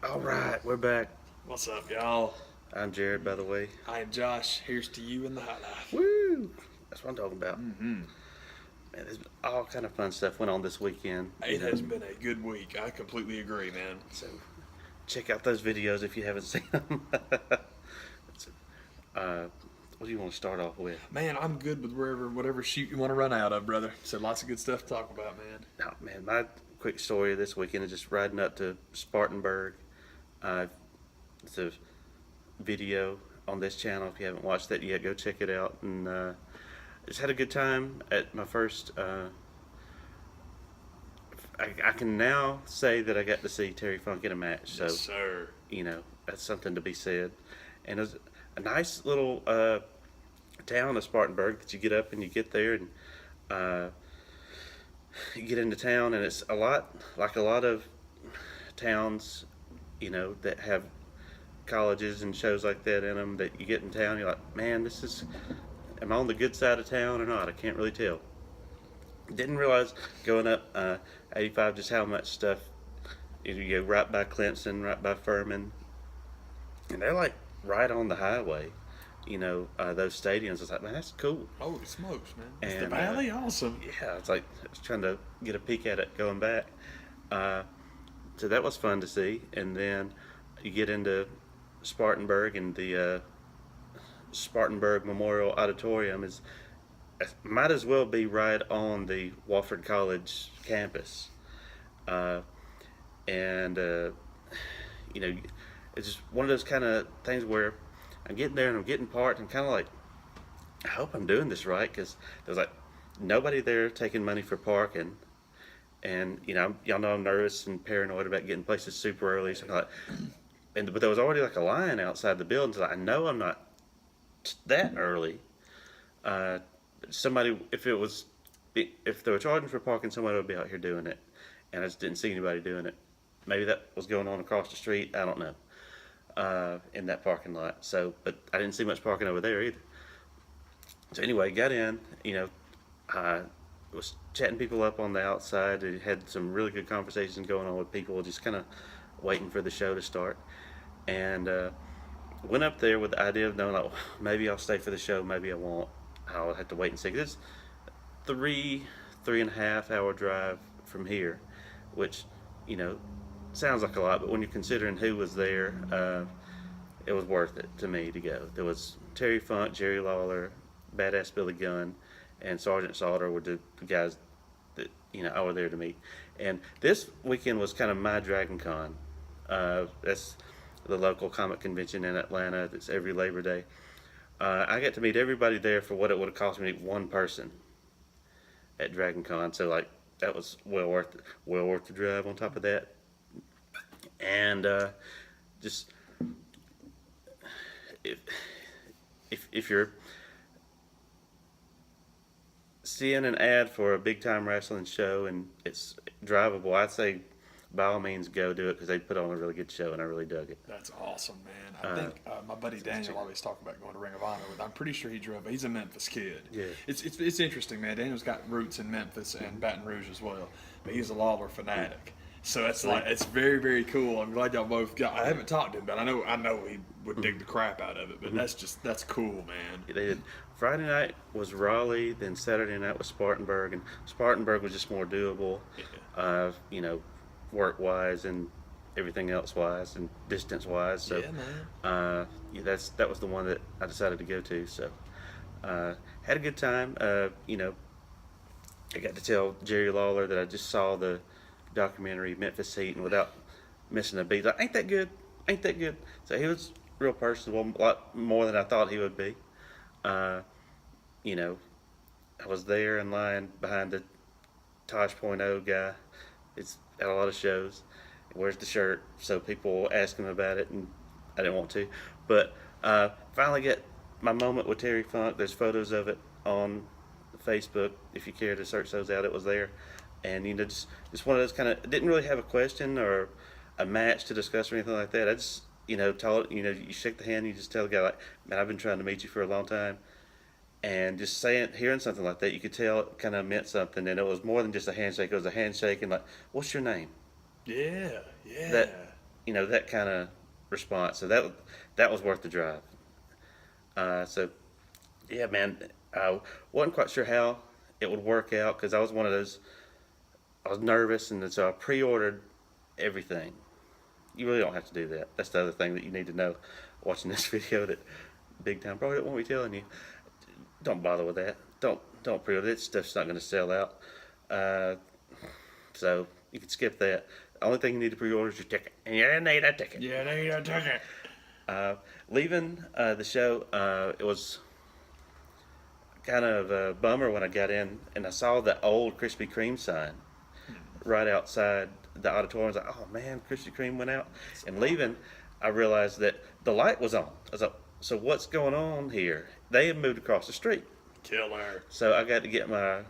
All right, we're back. What's up, y'all? I'm Jared, by the way. I am Josh. Here's to you in the high life. Woo! That's what I'm talking about. Mm-hmm. Man, there's all kind of fun stuff went on this weekend. It has been a good week. I completely agree, man. So check out those videos if you haven't seen them. What do you want to start off with? Man, I'm good with whatever shoot you want to run out of, brother. So lots of good stuff to talk about, man. Oh, man, my quick story this weekend is just riding up to Spartanburg. It's a video on this channel. If you haven't watched that yet, go check it out. And just had a good time at my first. I can now say that I got to see Terry Funk in a match. So, Yes, sir. That's something to be said. And it was a nice little town of Spartanburg that you get up and you get there and you get into town, and it's a lot like a lot of towns, that have colleges and shows like that in them. That you get in town, you're like, man, am I on the good side of town or not? I can't really tell. Didn't realize going up 85 just how much stuff. You go right by Clemson, right by Furman, and they're like right on the highway. Those stadiums. It's like, man, that's cool. Holy smokes, man. It's the And, Valley? Awesome. Yeah, it's like I was trying to get a peek at it going back. So that was fun to see. And then you get into Spartanburg, and the Spartanburg Memorial Auditorium might as well be right on the Wofford College campus. And it's just one of those kind of things where I'm getting there and I'm getting parked and kind of like, I hope I'm doing this right, because there's like nobody there taking money for parking. And y'all know I'm nervous and paranoid about getting places super early. So I'm like, but there was already like a line outside the building. So I know I'm not that early. Somebody, if they were charging for parking, somebody would be out here doing it, and I just didn't see anybody doing it. Maybe that was going on across the street. I don't know. In that parking lot. So, but I didn't see much parking over there either. So anyway, got in. I was chatting people up on the outside. I had some really good conversations going on with people, just kind of waiting for the show to start. And went up there with the idea of knowing, like, maybe I'll stay for the show, maybe I won't. I'll have to wait and see. 'Cause it's 3.5 hour drive from here, which, sounds like a lot, but when you're considering who was there, it was worth it to me to go. There was Terry Funk, Jerry Lawler, Badass Billy Gunn, and Sergeant Sauter were the guys that I were there to meet. And this weekend was kind of my Dragon Con. That's the local comic convention in Atlanta. That's every Labor Day. I got to meet everybody there for what it would have cost me to meet one person at Dragon Con. So like that was well worth the drive. On top of that, and just if you're seeing an ad for a big time wrestling show and it's drivable, I'd say by all means go do it, because they put on a really good show and I really dug it. That's awesome, man. I think my buddy Daniel always talked about going to Ring of Honor with. I'm pretty sure he drove. He's a Memphis kid. Yeah. It's interesting, man. Daniel's got roots in Memphis and Baton Rouge as well, but he's a Lawler fanatic. So it's very, very cool. I'm glad y'all both got. I haven't talked to him, but I know he would dig the crap out of it. But that's cool, man. They did. Friday night was Raleigh, then Saturday night was Spartanburg, and Spartanburg was just more doable, work wise and everything else wise and distance wise. So, yeah, man. that was the one that I decided to go to. So, had a good time. I got to tell Jerry Lawler that I just saw the documentary Memphis Heat, and without missing a beat, like, ain't that good? Ain't that good? So he was real personable, a lot more than I thought he would be. I was there in line behind the Tosh.0 guy. It's at a lot of shows. He wears the shirt, so people ask him about it, and I didn't want to. But finally get my moment with Terry Funk. There's photos of it on Facebook. If you care to search those out, it was there. And just one of those kind of, didn't really have a question or a match to discuss or anything like that. I just told you shake the hand, you just tell the guy, like, man, I've been trying to meet you for a long time. And just hearing something like that, you could tell it kind of meant something. And it was more than just a handshake. It was a handshake and like, what's your name? Yeah. that kind of response. So that was worth the drive. So yeah, man, I wasn't quite sure how it would work out because I was one of those. I was nervous, and so I pre-ordered everything. You really don't have to do that. That's the other thing that you need to know watching this video that Big Time probably don't want me telling you. Don't bother with that. Don't pre-order it. Stuff's not going to sell out. Uh, so you can skip that. The only thing you need to pre-order is your ticket. And you need a ticket. Yeah, they need a ticket. Leaving the show, it was kind of a bummer when I got in and I saw the old Krispy Kreme sign right outside the auditorium. I was like, oh man, Krispy Kreme went out. And leaving, I realized that the light was on. I was like, so what's going on here? They had moved across the street. Killer. So I got to get my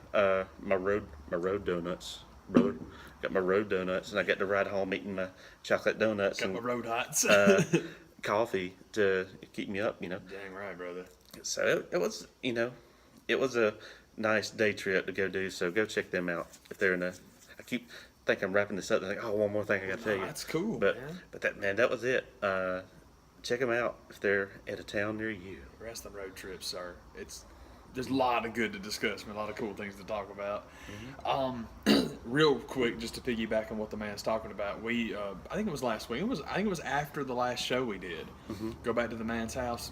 road donuts, brother. Got my road donuts, and I got to ride home eating my chocolate donuts Got and my road hots. coffee to keep me up, Dang right, brother. So it was, it was a nice day trip to go do. So go check them out if they're in a. I keep think I'm wrapping this up. And I think, oh, one more thing I got to tell you. That's cool, but man. but that was it. Check them out if they're at a town near you. Wrestling road trips, sir. There's a lot of good to discuss, man. A lot of cool things to talk about. Real quick, just to piggyback on what the man's talking about, we I think it was last week. I think it was after the last show we did. Go back to the man's house,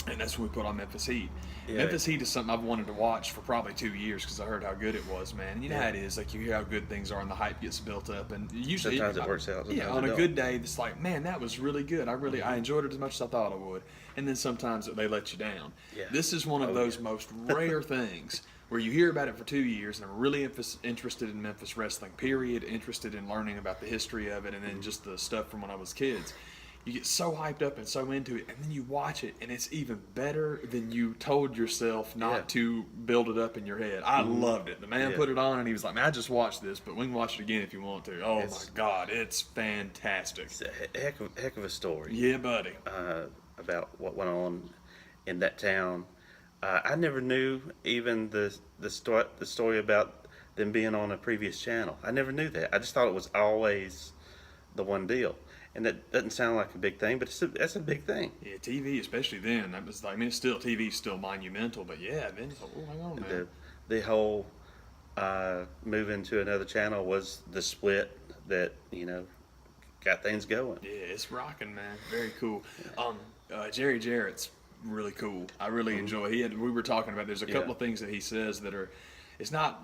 and that's when we put on Memphis Heat. Yeah. Memphis Heat is something I've wanted to watch for probably 2 years because I heard how good it was, man. And you know how it is, like you hear how good things are, and the hype gets built up, and usually Sometimes it works out. Yeah, Sometimes on it a don't. good day, it's like, man, that was really good. I enjoyed it as much as I thought I would. And then sometimes they let you down. Yeah. This is one of those most rare things where you hear about it for 2 years, and I'm really interested in Memphis wrestling, period, interested in learning about the history of it, and then just the stuff from when I was kids. You get so hyped up and so into it, and then you watch it, and it's even better than you told yourself not to build it up in your head. I loved it. The man put it on, and he was like, man, I just watched this, but we can watch it again if you want to. Oh, my God, it's fantastic. It's a heck of a story. Yeah, buddy. About what went on in that town. I never knew even the story about them being on a previous channel. I never knew that. I just thought it was always the one deal. And that doesn't sound like a big thing, but that's a big thing. Yeah, TV, especially then, that was like, I mean, TV's still monumental, but yeah, then it's like, oh, hang on, man. The whole moving to another channel was the split that got things going. Yeah, it's rocking, man. Very cool. Jerry Jarrett's really cool. I really enjoy. We were talking about. There's a couple of things that he says that are. It's not.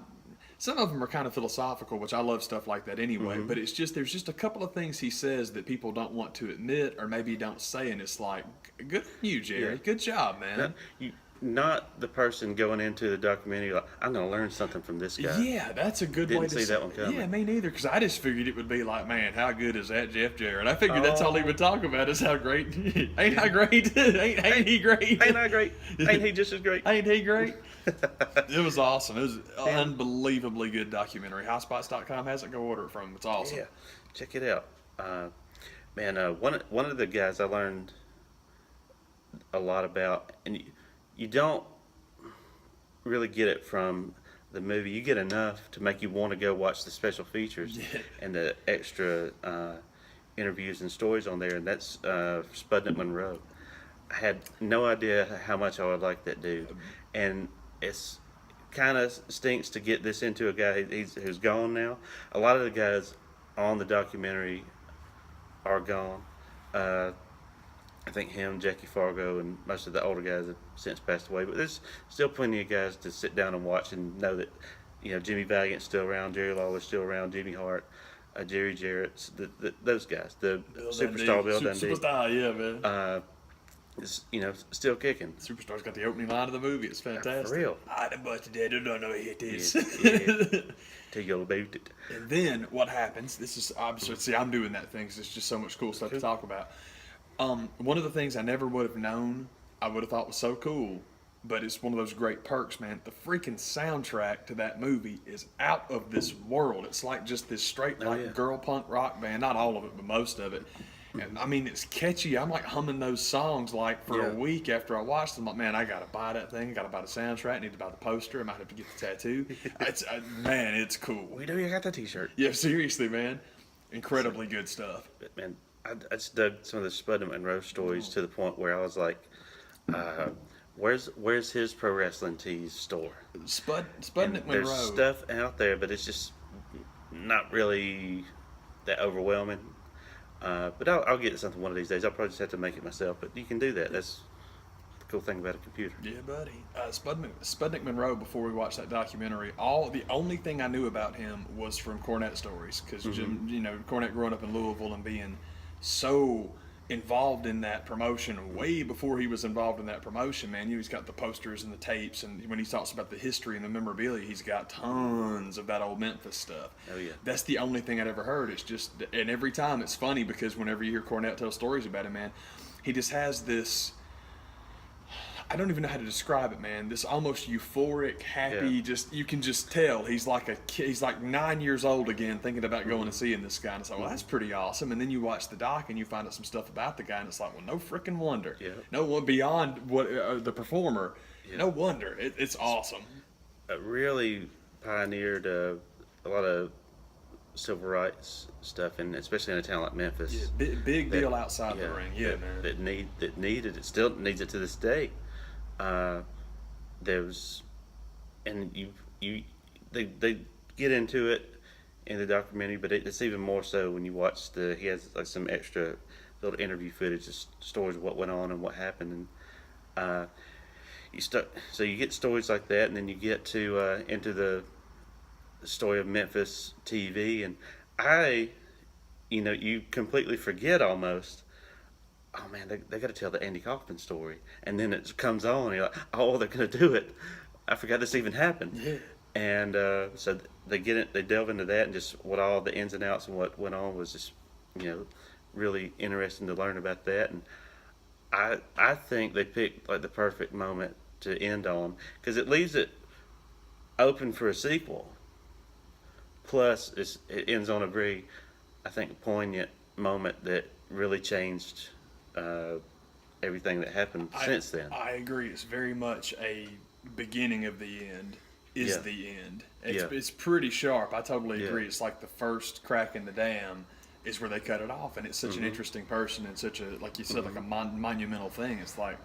Some of them are kind of philosophical, which I love stuff like that anyway. But it's just there's just a couple of things he says that people don't want to admit or maybe don't say, and it's like, good on you, Jerry. Yeah. Good job, man. Not the person going into the documentary like, I'm going to learn something from this guy. Yeah, that's a good way Didn't to see say that one coming. Yeah, me neither, because I just figured it would be like, man, how good is that Jeff Jarrett? I figured that's all he would talk about is how great. Ain't I great? ain't he great? Ain't I great? Ain't he just as great? Ain't he great? It was awesome. It was an unbelievably good documentary. Highspots.com has it. Go order it from him. It's awesome. Yeah, check it out. One of the guys I learned a lot about, and you don't really get it from the movie. You get enough to make you want to go watch the special features and the extra interviews and stories on there, and that's Spudnik Monroe. I had no idea how much I would like that dude, and it's kind of stinks to get this into a guy who's gone now. A lot of the guys on the documentary are gone. I think him, Jackie Fargo, and most of the older guys have since passed away. But there's still plenty of guys to sit down and watch and know that, Jimmy Valiant's still around, Jerry Lawler's still around, Jimmy Hart, Jerry Jarrett's, those guys, the Superstar Bill Dundee. Superstar, yeah, man. Is still kicking. Superstar's got the opening line of the movie. It's fantastic. For real. I done busted that. I don't know what it is. Tell you all about it. And then what happens? This is obviously, see, I'm doing that thing because there's just so much cool stuff to talk about. One of the things I never would have known, I would have thought was so cool, but it's one of those great perks, man. The freaking soundtrack to that movie is out of this world. It's like just this straight girl punk rock band. Not all of it, but most of it. And I mean, it's catchy. I'm like humming those songs like for a week after I watched them. Like, man, I gotta buy that thing. I gotta buy the soundtrack. I need to buy the poster. I might have to get the tattoo. Man, it's cool. We know you got the T-shirt. Yeah, seriously, man. Incredibly good stuff. But man, I just dug some of the Spud and Monroe stories to the point where I was like, uh, where's his pro wrestling tees store? And Spudnik there's Monroe. stuff out there, but it's just not really that overwhelming. But I'll get something one of these days. I'll probably just have to make it myself. But you can do that. That's the cool thing about a computer. Yeah, buddy. Spudnik Monroe. Before we watched that documentary, the only thing I knew about him was from Cornette stories, because Cornette growing up in Louisville and being so involved in that promotion way before he was involved in that promotion, man. He's got the posters and the tapes, and when he talks about the history and the memorabilia, he's got tons of that old Memphis stuff. Oh yeah. That's the only thing I'd ever heard. It's just, and every time it's funny because whenever you hear Cornette tell stories about him, man, he just has this, I don't even know how to describe it, man. This almost euphoric, happy, Yeah. just, you can just tell he's like a kid, he's like 9 years old again, thinking about going and seeing this guy. And it's like, well, that's pretty awesome. And then you watch the doc and you find out some stuff about the guy, and it's like, well, no freaking wonder. Yeah. No one beyond what the performer. Yeah. No wonder. It's awesome. Really pioneered a lot of civil rights stuff, and especially in a town like Memphis. Yeah, big that- deal outside the ring. Yeah, that, man. that needed it, still needs it to this day. There's, and they get into it in the documentary, but it's even more so when you watch he has like some extra little interview footage, just stories of what went on and what happened, and so you get stories like that, and then you get to into the story of Memphis TV, and you completely forget almost. Oh man, they got to tell the Andy Kaufman story, and then it comes on, and you're like, oh, they're gonna do it. I forgot this even happened. Yeah. And so they delve into that, and just what all the ins and outs and what went on was just, really interesting to learn about that. And I think they picked like the perfect moment to end on, because it leaves it open for a sequel. Plus, it ends on a very, I think, poignant moment that really changed everything that happened since then. I agree. It's very much a beginning of the end is Yeah. the end. Yeah. It's pretty sharp. I totally Yeah. agree. It's like the first crack in the dam is where they cut it off, and it's such an interesting person and such a, like you said, like a monumental thing. It's like,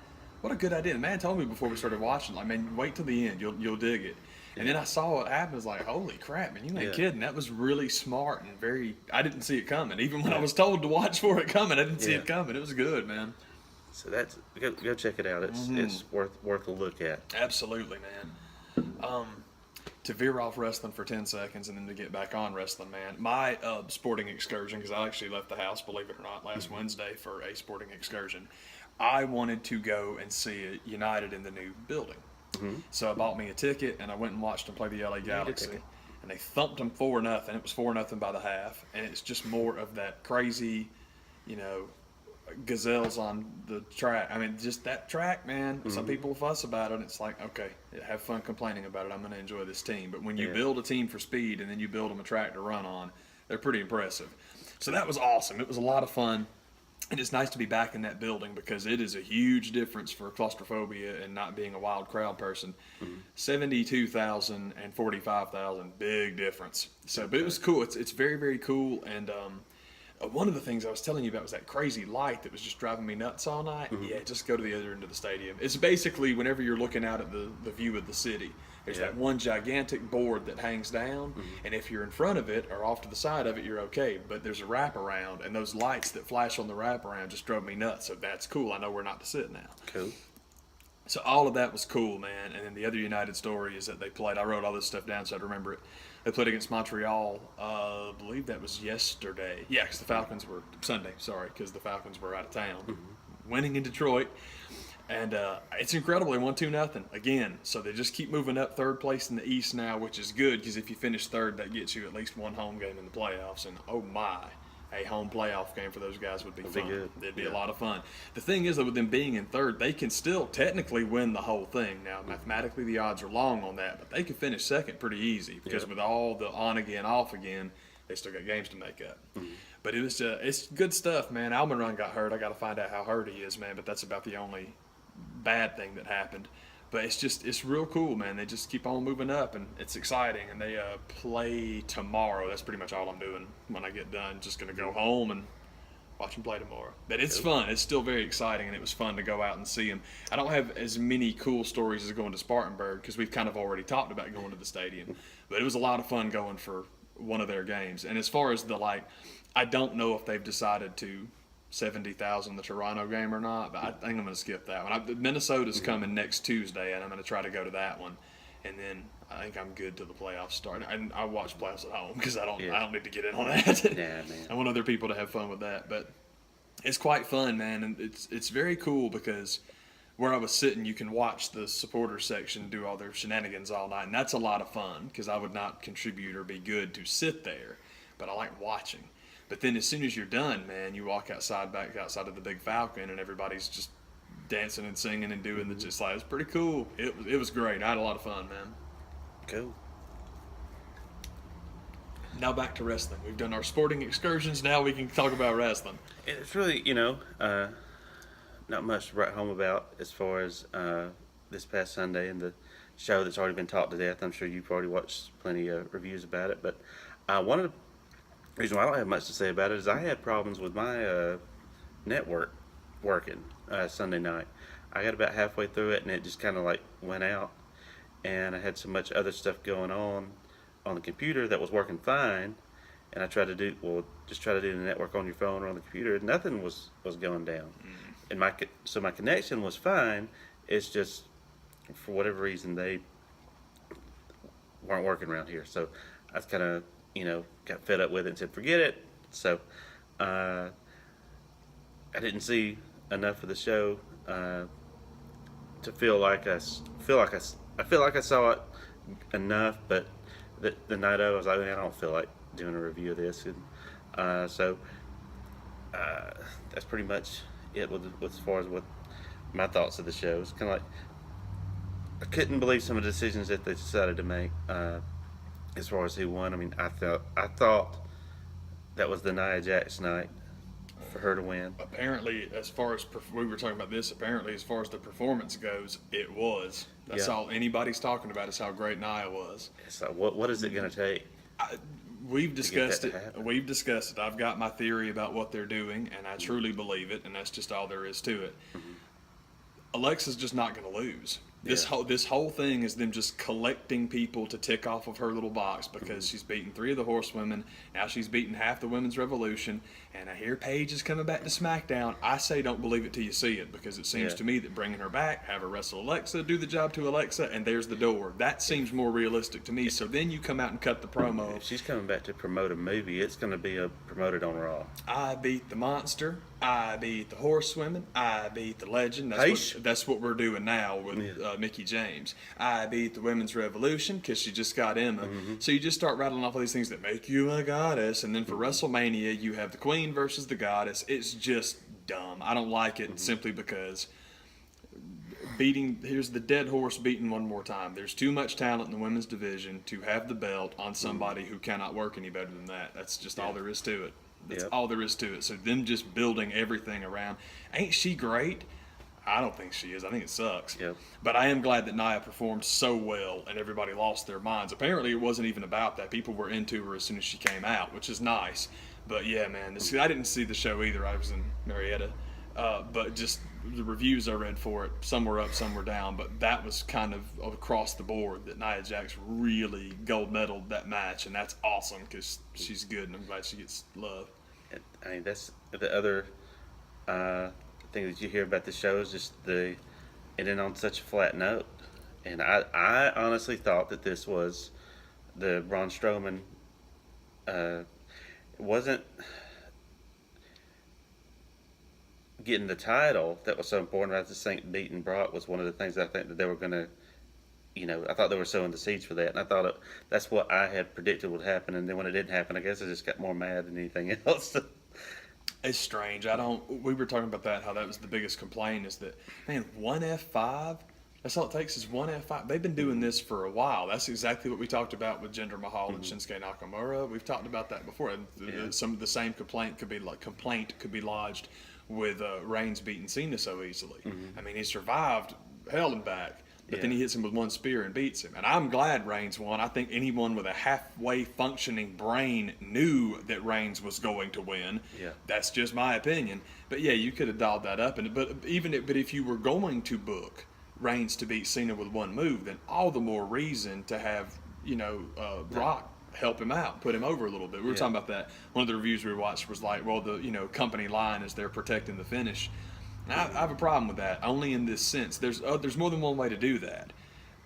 what a good idea. The man told me before we started watching, like, man, wait till the end. You'll dig it. And then I saw what happened. I was like, holy crap, man, you ain't Yeah. kidding. That was really smart and I didn't see it coming. Even when I was told to watch for it coming, I didn't see Yeah. it coming. It was good, man. So go check it out. It's worth a look at. Absolutely, man. To veer off wrestling for 10 seconds and then to get back on wrestling, man. My sporting excursion, because I actually left the house, believe it or not, last Wednesday for a sporting excursion. I wanted to go and see it United in the new building. So I bought me a ticket and I went and watched them play the LA Galaxy. ticket. And they thumped them 4-0. It was 4-0 by the half. And it's just more of that crazy, gazelles on the track. I mean, just that track, man. Some people fuss about it, and it's like, okay, have fun complaining about it. I'm going to enjoy this team. But when you Yeah. build a team for speed and then you build them a track to run on, they're pretty impressive. So that was awesome. It was a lot of fun. And it's nice to be back in that building because it is a huge difference for claustrophobia and not being a wild crowd person. 72,000 and 45,000, big difference. So, but it was cool. It's very, very cool. And one of the things I was telling you about was that crazy light that was just driving me nuts all night. Yeah, just go to the other end of the stadium. It's basically whenever you're looking out at the view of the city, there's that one gigantic board that hangs down, and if you're in front of it or off to the side of it, you're okay. But there's a wraparound, and those lights that flash on the wraparound just drove me nuts. So that's cool. I know where not to sit now. Cool. So all of that was cool, man. And then the other United story is that they played. I wrote all this stuff down so I'd remember it. They played against Montreal. I believe that was yesterday. Yeah, because the Falcons were Sunday. Sorry, because the Falcons were out of town, winning in Detroit. And it's incredible. They won 2-0 again. So they just keep moving up, third place in the East now, which is good because if you finish third, that gets you at least one home game in the playoffs. And oh my, a home playoff game for those guys would be fun. good. It'd be Yeah. a lot of fun. The thing is, though, with them being in third, they can still technically win the whole thing. Now, mathematically, the odds are long on that, but they can finish second pretty easy because with all the on again, off again, they still got games to make up. But it was it's good stuff, man. Almiron got hurt. I got to find out how hurt he is, man. But that's about the only bad thing that happened. But it's real cool, man. They just keep on moving up, and it's exciting. And they play tomorrow. That's pretty much all I'm doing when I get done. Just gonna go home and Watch them play tomorrow. But it's fun. It's still very exciting, and it was fun to go out and see them. I don't have as many cool stories as going to Spartanburg because we've kind of already talked about going to the stadium. But it was a lot of fun going for one of their games. And as far as I don't know if they've decided to 70,000 the Toronto game or not, but I think I'm going to skip that one. Minnesota's coming next Tuesday, and I'm going to try to go to that one. And then I think I'm good till the playoffs start. And I watch playoffs at home because I don't need to get in on that. Yeah, man. I want other people to have fun with that. But it's quite fun, man, and it's very cool because where I was sitting, you can watch the supporter section do all their shenanigans all night, and that's a lot of fun because I would not contribute or be good to sit there, but I like watching. But then as soon as you're done, man, you walk back outside of the Big Falcon, and everybody's just dancing and singing and doing just like, it's pretty cool. It was great. I had a lot of fun, man. Cool. Now back to wrestling. We've done our sporting excursions. Now we can talk about wrestling. It's really, not much to write home about as far as this past Sunday and the show that's already been talked to death. I'm sure you've already watched plenty of reviews about it. But one of the reasons why I don't have much to say about it is I had problems with my network working Sunday night. I got about halfway through it and it just kind of like went out. And I had so much other stuff going on the computer that was working fine. And I tried to do the network on your phone or on the computer, and nothing was going down. And my connection was fine. It's just for whatever reason they weren't working around here. So I kind of got fed up with it and said forget it. So I didn't see enough of the show to feel like I saw it enough. But the night of, I was like, I don't feel like doing a review of this, and so that's pretty much it with as far as what my thoughts of the show. It's kind of like I couldn't believe some of the decisions that they decided to make as far as who won. I mean, I thought that was the Nia Jax night for her to win. Apparently, as far as we were talking about this, apparently as far as the performance goes, it was. That's all anybody's talking about is how great Nia was. It's like, what is it going to take? We've discussed it. We've discussed it. I've got my theory about what they're doing, and I truly believe it, and that's just all there is to it. Alexa's just not going to lose. This whole thing is them just collecting people to tick off of her little box because she's beaten 3 of the horsewomen. Now she's beaten half the women's revolution, and I hear Paige is coming back to SmackDown. I say don't believe it till you see it because it seems to me that bringing her back, have her wrestle Alexa, do the job to Alexa, and there's the door. That seems more realistic to me. So then you come out and cut the promo. If she's coming back to promote a movie, it's going to be promoted on Raw. I beat the monster. I beat the horsewomen. I beat the legend. That's what we're doing now with Mickie James. I beat the women's revolution because she just got Emma. So you just start rattling off all these things that make you a goddess. And then for WrestleMania, you have the queen versus the goddess. It's just dumb. I don't like it simply because here's the dead horse beaten one more time. There's too much talent in the women's division to have the belt on somebody who cannot work any better than that. That's just all there is to it. That's all there is to it. So them just building everything around. Ain't she great? I don't think she is. I think it sucks. Yep. But I am glad that Nia performed so well and everybody lost their minds. Apparently it wasn't even about that. People were into her as soon as she came out, which is nice. But yeah, man, I didn't see the show either. I was in Marietta. But just the reviews I read for it, some were up, some were down. But that was kind of across the board that Nia Jax really gold medaled that match. And that's awesome because she's good and I'm glad she gets love. I mean, that's the other thing that you hear about the show is just the ending on such a flat note. And I honestly thought that this was the Braun Strowman. It wasn't getting the title that was so important. I just think beating Brock was one of the things I think that they were going to, I thought they were sowing the seeds for that. And I thought that's what I had predicted would happen. And then when it didn't happen, I guess I just got more mad than anything else. It's strange. We were talking about that, how that was the biggest complaint is that, man, one F5, that's all it takes is one F5. They've been doing this for a while. That's exactly what we talked about with Jinder Mahal and Shinsuke Nakamura. We've talked about that before. Some of the same complaint could be lodged with Reigns beating Cena so easily. I mean, he survived hell and back. But then he hits him with one spear and beats him. And I'm glad Reigns won. I think anyone with a halfway functioning brain knew that Reigns was going to win. Yeah. That's just my opinion. But yeah, you could have dialed that up. But if you were going to book Reigns to beat Cena with one move, then all the more reason to have Brock help him out, put him over a little bit. We were talking about that. One of the reviews we watched was like, well, the company line is they're protecting the finish. And I have a problem with that, only in this sense. There's more than one way to do that.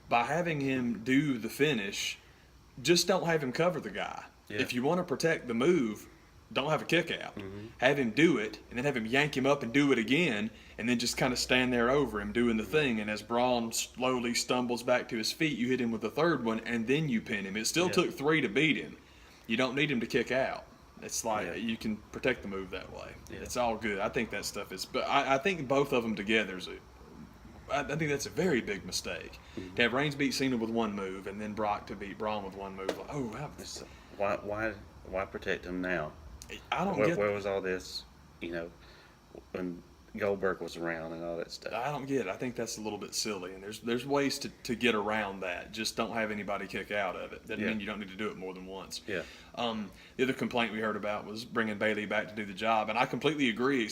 By having him do the finish, just don't have him cover the guy. Yeah. If you want to protect the move, don't have a kick out. Have him do it, and then have him yank him up and do it again, and then just kind of stand there over him doing the thing. And as Braun slowly stumbles back to his feet, you hit him with the third one, and then you pin him. It still took 3 to beat him. You don't need him to kick out. It's like you can protect the move that way. Yeah. It's all good. I think that stuff is, but I think both of them together I think that's a very big mistake. To have Reigns beat Cena with one move, and then Brock to beat Braun with one move. Like, Why protect him now? I don't Where was all this, when Goldberg was around and all that stuff? I don't get it. I think that's a little bit silly, and there's ways to get around that. Just don't have anybody kick out of it. Doesn't mean you don't need to do it more than once. Yeah. The other complaint we heard about was bringing Bayley back to do the job, and I completely agree.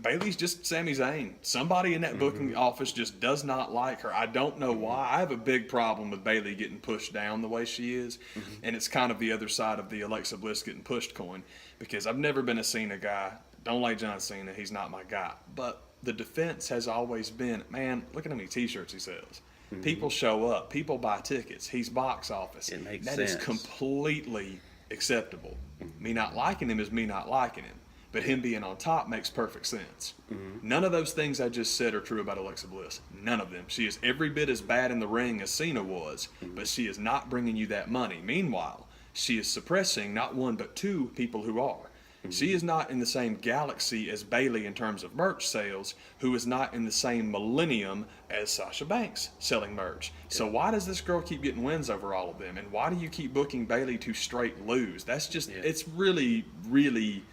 Bayley's just Sami Zayn. Somebody in that booking office just does not like her. I don't know why. I have a big problem with Bayley getting pushed down the way she is, and it's kind of the other side of the Alexa Bliss getting pushed coin, because I've never been a Cena guy. Don't like John Cena. He's not my guy. But the defense has always been, man, look at how many T-shirts he sells. People show up. People buy tickets. He's box office. It makes that sense. is completely acceptable. Me not liking him is me not liking him. But him being on top makes perfect sense. None of those things I just said are true about Alexa Bliss. None of them. She is every bit as bad in the ring as Cena was, but she is not bringing you that money. Meanwhile, she is suppressing not one but two people who are. She is not in the same galaxy as Bayley in terms of merch sales, who is not in the same millennium as Sasha Banks selling merch. So why does this girl keep getting wins over all of them? And why do you keep booking Bayley to straight lose? That's just, it's really, really,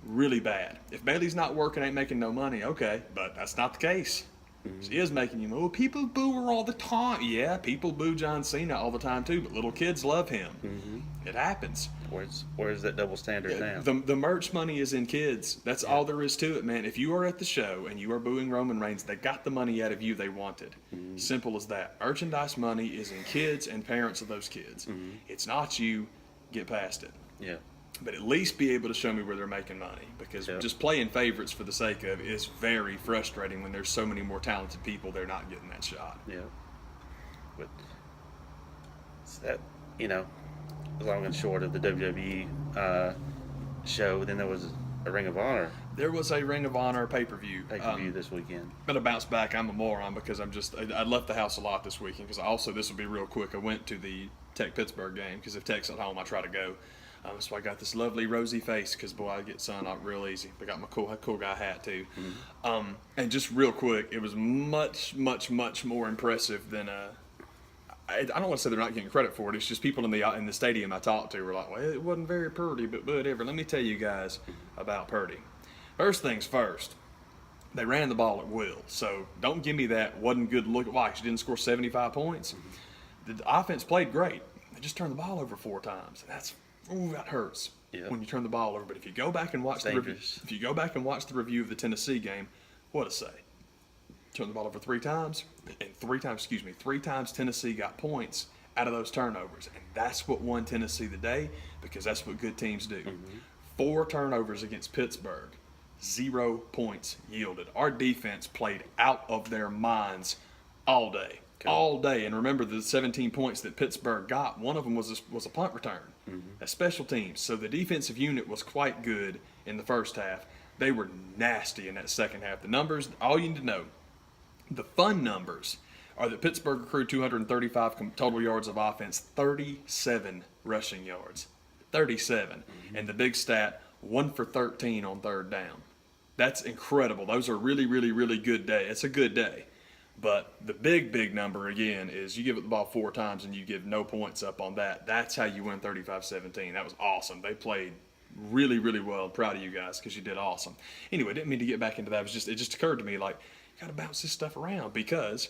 really bad. If Bayley's not working, ain't making no money, okay, but that's not the case. She is making you move. People boo her all the time. Yeah, people boo John Cena all the time too, but little kids love him. It happens. Where's that double standard now? The merch money is in kids. That's all there is to it, man. If you are at the show and you are booing Roman Reigns, they got the money out of you they wanted. Simple as that. Merchandise money is in kids and parents of those kids. It's not you. Get past it. Yeah. But at least be able to show me where they're making money, because just playing favorites for the sake of it is very frustrating when there's so many more talented people, they're not getting that shot. Yeah. But it's that, long and short of the WWE show, then there was a Ring of Honor There was a Ring of Honor pay-per-view. this weekend. Gonna bounce back. I'm a moron because I left the house a lot this weekend, because also, this will be real quick, I went to the Tech-Pittsburgh game, because if Tech's at home, I try to go. So I got this lovely rosy face, because boy, I get sun out real easy. I got my cool guy hat too. And just real quick, it was much, much, much more impressive than I don't want to say they're not getting credit for it. It's just people in the stadium I talked to were like, well, it wasn't very Purdy, but whatever. Let me tell you guys about Purdy. First things first, they ran the ball at will. So don't give me that wasn't good look. Why? She didn't score 75 points. The offense played great. They just turned the ball over 4 times. And that hurts when you turn the ball over. But if you go back and watch the review of the Tennessee game, what a say. Turned the ball over 3 times, and 3 times Tennessee got points out of those turnovers. And that's what won Tennessee the day, because that's what good teams do. 4 turnovers against Pittsburgh, 0 points yielded. Our defense played out of their minds all day. All day. And remember, the 17 points that Pittsburgh got, one of them was a punt return. A special teams. So the defensive unit was quite good in the first half. They were nasty in that second half. The numbers, all you need to know, the fun numbers are that Pittsburgh accrued 235 total yards of offense, 37 rushing yards. 37. And the big stat, 1 for 13 on third down. That's incredible. Those are really, really, really good day. It's a good day. But the big number, again, is you give it the ball 4 times and you give no points up on that. That's how you win 35-17. That was awesome. They played really, really well. I'm proud of you guys, because you did awesome. Anyway, didn't mean to get back into that. It just occurred to me, like, you got to bounce this stuff around, because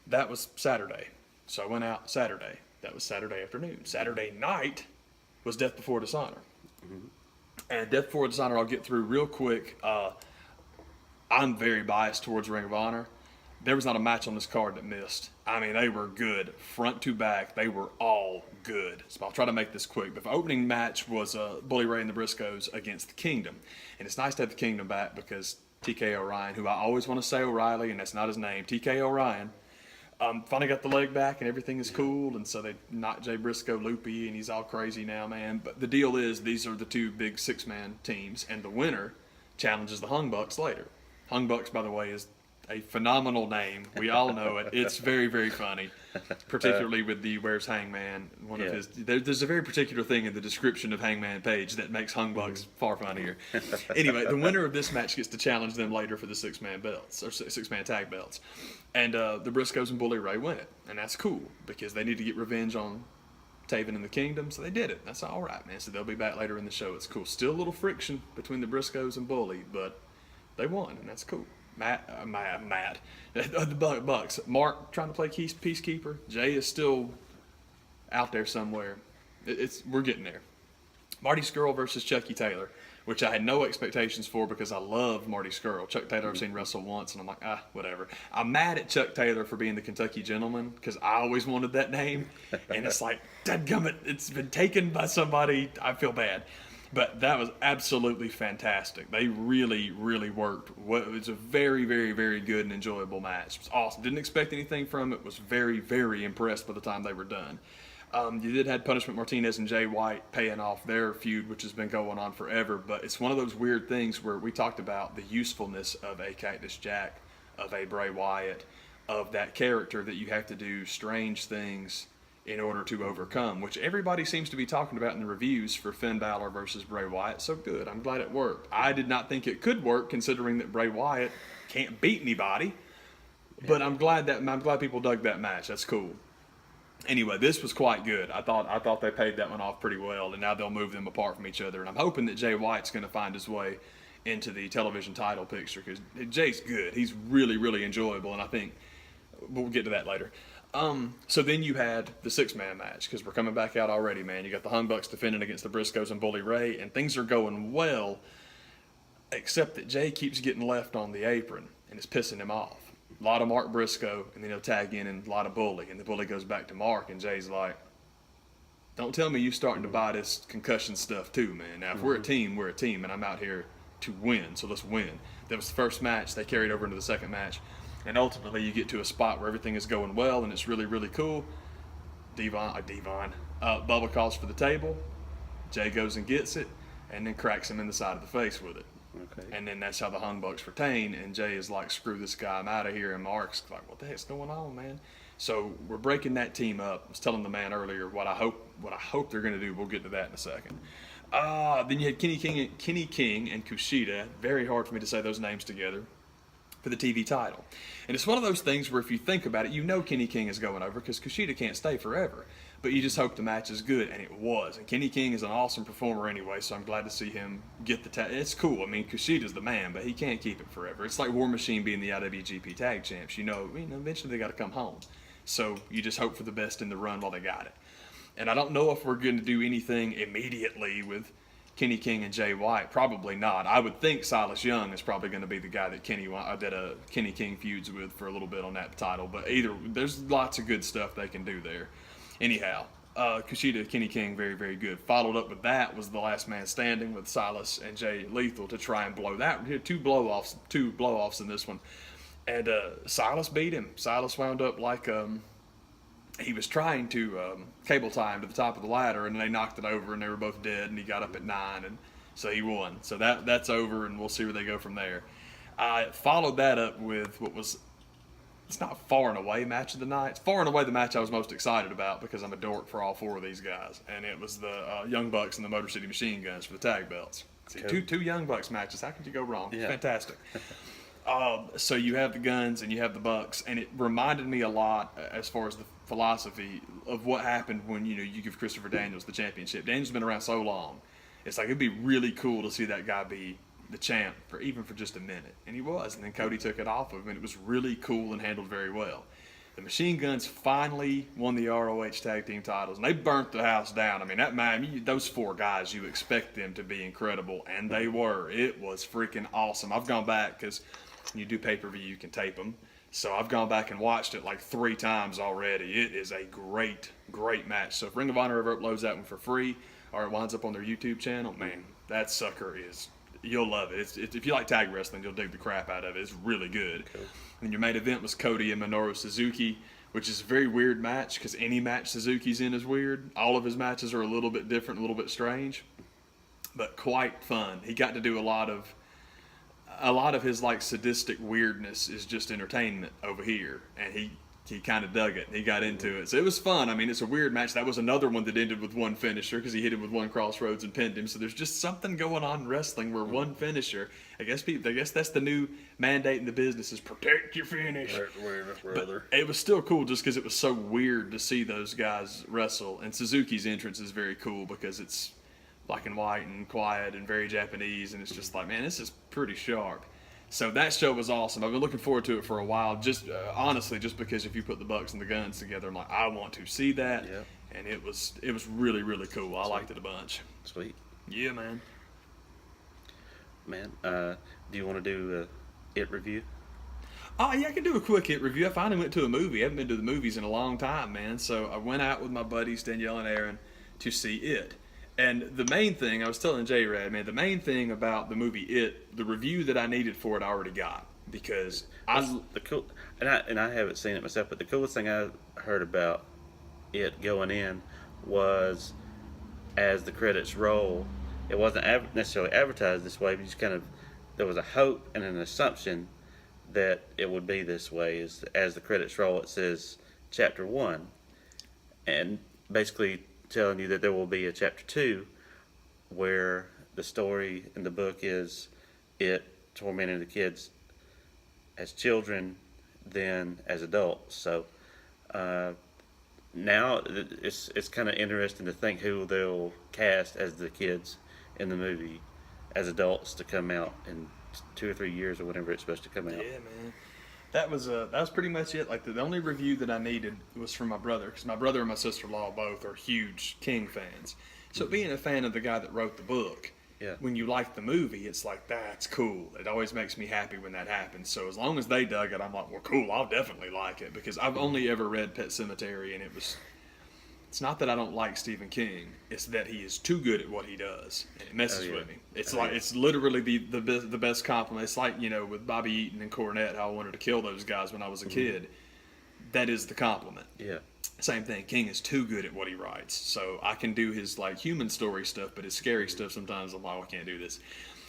That was Saturday. So I went out Saturday. That was Saturday afternoon. Saturday night was Death Before Dishonor. And Death Before Dishonor, I'll get through real quick. I'm very biased towards Ring of Honor. There was not a match on this card that missed. I mean, they were good. Front to back, they were all good. So I'll try to make this quick. But the opening match was Bully Ray and the Briscoes against the Kingdom. And it's nice to have the Kingdom back because TK O'Ryan, who I always want to say O'Reilly, and that's not his name, TK O'Ryan, finally got the leg back and everything is cool. And so they knocked Jay Briscoe loopy and he's all crazy now, man. But the deal is these are the two big six-man teams, and the winner challenges the Hung Bucks later. Hung Bucks, by the way, is a phenomenal name. We all know it. It's very, very funny, particularly with the Where's Hangman? One of his. There's a very particular thing in the description of Hangman Page that makes Hung Bucks far funnier. Anyway, the winner of this match gets to challenge them later for the six-man belts or six-man tag belts, and the Briscoes and Bully Ray win it, and that's cool because they need to get revenge on Taven and the Kingdom, so they did it. That's all right, man. So they'll be back later in the show. It's cool. Still a little friction between the Briscoes and Bully, but they won, and that's cool. Matt, the Bucks. Mark trying to play peacekeeper. Jay is still out there somewhere. We're getting there. Marty Scurll versus Chucky Taylor, which I had no expectations for because I love Marty Scurll. Chuck Taylor I've seen wrestle once, and I'm like, whatever. I'm mad at Chuck Taylor for being the Kentucky Gentleman because I always wanted that name, and it's like, dadgummit, it's been taken by somebody. I feel bad. But that was absolutely fantastic. They really, really worked. It was a very, very, very good and enjoyable match. It was awesome. Didn't expect anything from it. Was very, very impressed by the time they were done. You did have Punishment Martinez and Jay White paying off their feud, which has been going on forever. But it's one of those weird things where we talked about the usefulness of a Cactus Jack, of a Bray Wyatt, of that character that you have to do strange things in order to overcome, which everybody seems to be talking about in the reviews for Finn Balor versus Bray Wyatt. So good. I'm glad it worked. I did not think it could work considering that Bray Wyatt can't beat anybody, but I'm glad people dug that match. That's cool. Anyway, this was quite good. I thought they paid that one off pretty well, and now they'll move them apart from each other. And I'm hoping that Jay White's going to find his way into the television title picture because Jay's good. He's really, really enjoyable, and I think we'll get to that later. So then you had the six-man match because we're coming back out already, man. You got the Hung Bucks defending against the Briscoes and Bully Ray, and things are going well, except that Jay keeps getting left on the apron, and it's pissing him off. A lot of Mark Briscoe, and then he'll tag in and a lot of Bully, and the Bully goes back to Mark, and Jay's like, don't tell me you're starting to buy this concussion stuff too, man. Now, if we're a team, and I'm out here to win, so let's win. That was the first match. They carried over into the second match. And ultimately, you get to a spot where everything is going well, and it's really, really cool. Bubba calls for the table. Jay goes and gets it, and then cracks him in the side of the face with it. Okay. And then that's how the Hung Bucks retain, and Jay is like, screw this guy, I'm out of here. And Mark's like, what the heck's going on, man? So we're breaking that team up. I was telling the man earlier what I hope they're going to do. We'll get to that in a second. Then you had Kenny King and Kushida. Very hard for me to say those names together. For the TV title. And it's one of those things where if you think about it, you know Kenny King is going over because Kushida can't stay forever. But you just hope the match is good, and it was. And Kenny King is an awesome performer anyway, so I'm glad to see him get the tag. It's cool. I mean, Kushida's the man, but he can't keep it forever. It's like War Machine being the IWGP Tag Champs. You know, eventually they got to come home. So you just hope for the best in the run while they got it. And I don't know if we're going to do anything immediately with Kenny King and Jay White. Probably not. I would think Silas Young is probably going to be the guy that Kenny King feuds with for a little bit on that title. But there's lots of good stuff they can do there. Anyhow, Kushida, Kenny King, very, very good. Followed up with that was the Last Man Standing with Silas and Jay Lethal to try and blow that. Two blow-offs in this one. And Silas beat him. Silas wound up like he was trying to cable tie him to the top of the ladder, and they knocked it over, and they were both dead, and he got up at 9, and so he won. So that's over, and we'll see where they go from there. I followed that up with it's not far and away match of the night. It's far and away the match I was most excited about because I'm a dork for all four of these guys, and it was the Young Bucks and the Motor City Machine Guns for the tag belts. See, Cool. two Young Bucks matches. How could you go wrong? Yeah. It's fantastic. So you have the Guns and you have the Bucks, and it reminded me a lot as far as the philosophy of what happened when you give Christopher Daniels the championship. Daniels been around so long, it's like it'd be really cool to see that guy be the champ for just a minute, and he was. And then Cody took it off of him, and it was really cool and handled very well. The Machine Guns finally won the ROH Tag Team titles, and they burnt the house down. I mean, those 4 guys, you expect them to be incredible, and they were. It was freaking awesome. I've gone back because you do pay-per-view, you can tape them. So I've gone back and watched it like 3 times already. It is a great, great match. So if Ring of Honor ever uploads that one for free, or it winds up on their YouTube channel, man, that sucker is, you'll love it. If you like tag wrestling, you'll dig the crap out of it. It's really good. Cool. And your main event was Cody and Minoru Suzuki, which is a very weird match because any match Suzuki's in is weird. All of his matches are a little bit different, a little bit strange, but quite fun. He got to do a lot of his like sadistic weirdness is just entertainment over here, and he kind of dug it. He got into it, so it was fun. I mean, it's a weird match. That was another one that ended with one finisher because he hit him with one crossroads and pinned him. So there's just something going on in wrestling where one finisher. I guess that's the new mandate in the business is protect your finish. But it was still cool just because it was so weird to see those guys wrestle. And Suzuki's entrance is very cool because it's black and white and quiet and very Japanese, and it's just like, man, this is pretty sharp. So that show was awesome. I've been looking forward to it for a while, just honestly, just because if you put the Bucks and the Guns together, I'm like, I want to see that. Yep. And it was really, really cool. I liked it a bunch. Sweet. Yeah, man. Man, do you want to do a It review? Oh, yeah, I can do a quick It review. I finally went to a movie. I haven't been to the movies in a long time, man. So I went out with my buddies, Danielle and Aaron, to see It. And the main thing, I was telling J-Rad, man, the main thing about the movie It, the review that I needed for it I already got. Because I haven't seen it myself, but the coolest thing I heard about it going in was as the credits roll, it wasn't necessarily advertised this way, but just kind of, there was a hope and an assumption that it would be this way. As the credits roll, it says Chapter 1. And basically telling you that there will be a Chapter 2 where the story in the book is it tormenting the kids as children, then as adults. So now it's kind of interesting to think who they'll cast as the kids in the movie as adults to come out in 2 or 3 years or whenever it's supposed to come out. Yeah, man. That was pretty much it. Like the only review that I needed was from my brother, because my brother and my sister-in-law both are huge King fans. So being a fan of the guy that wrote the book, yeah, when you like the movie, it's like, that's cool. It always makes me happy when that happens. So as long as they dug it, I'm like, well, cool, I'll definitely like it, because I've only ever read Pet Sematary, and it's not that I don't like Stephen King, it's that he is too good at what he does, and it messes with me. It's it's literally the best compliment. It's like, with Bobby Eaton and Cornette, how I wanted to kill those guys when I was a kid. That is the compliment. Yeah. Same thing. King is too good at what he writes. So I can do his human story stuff, but his scary stuff sometimes I'm like, oh, I can't do this.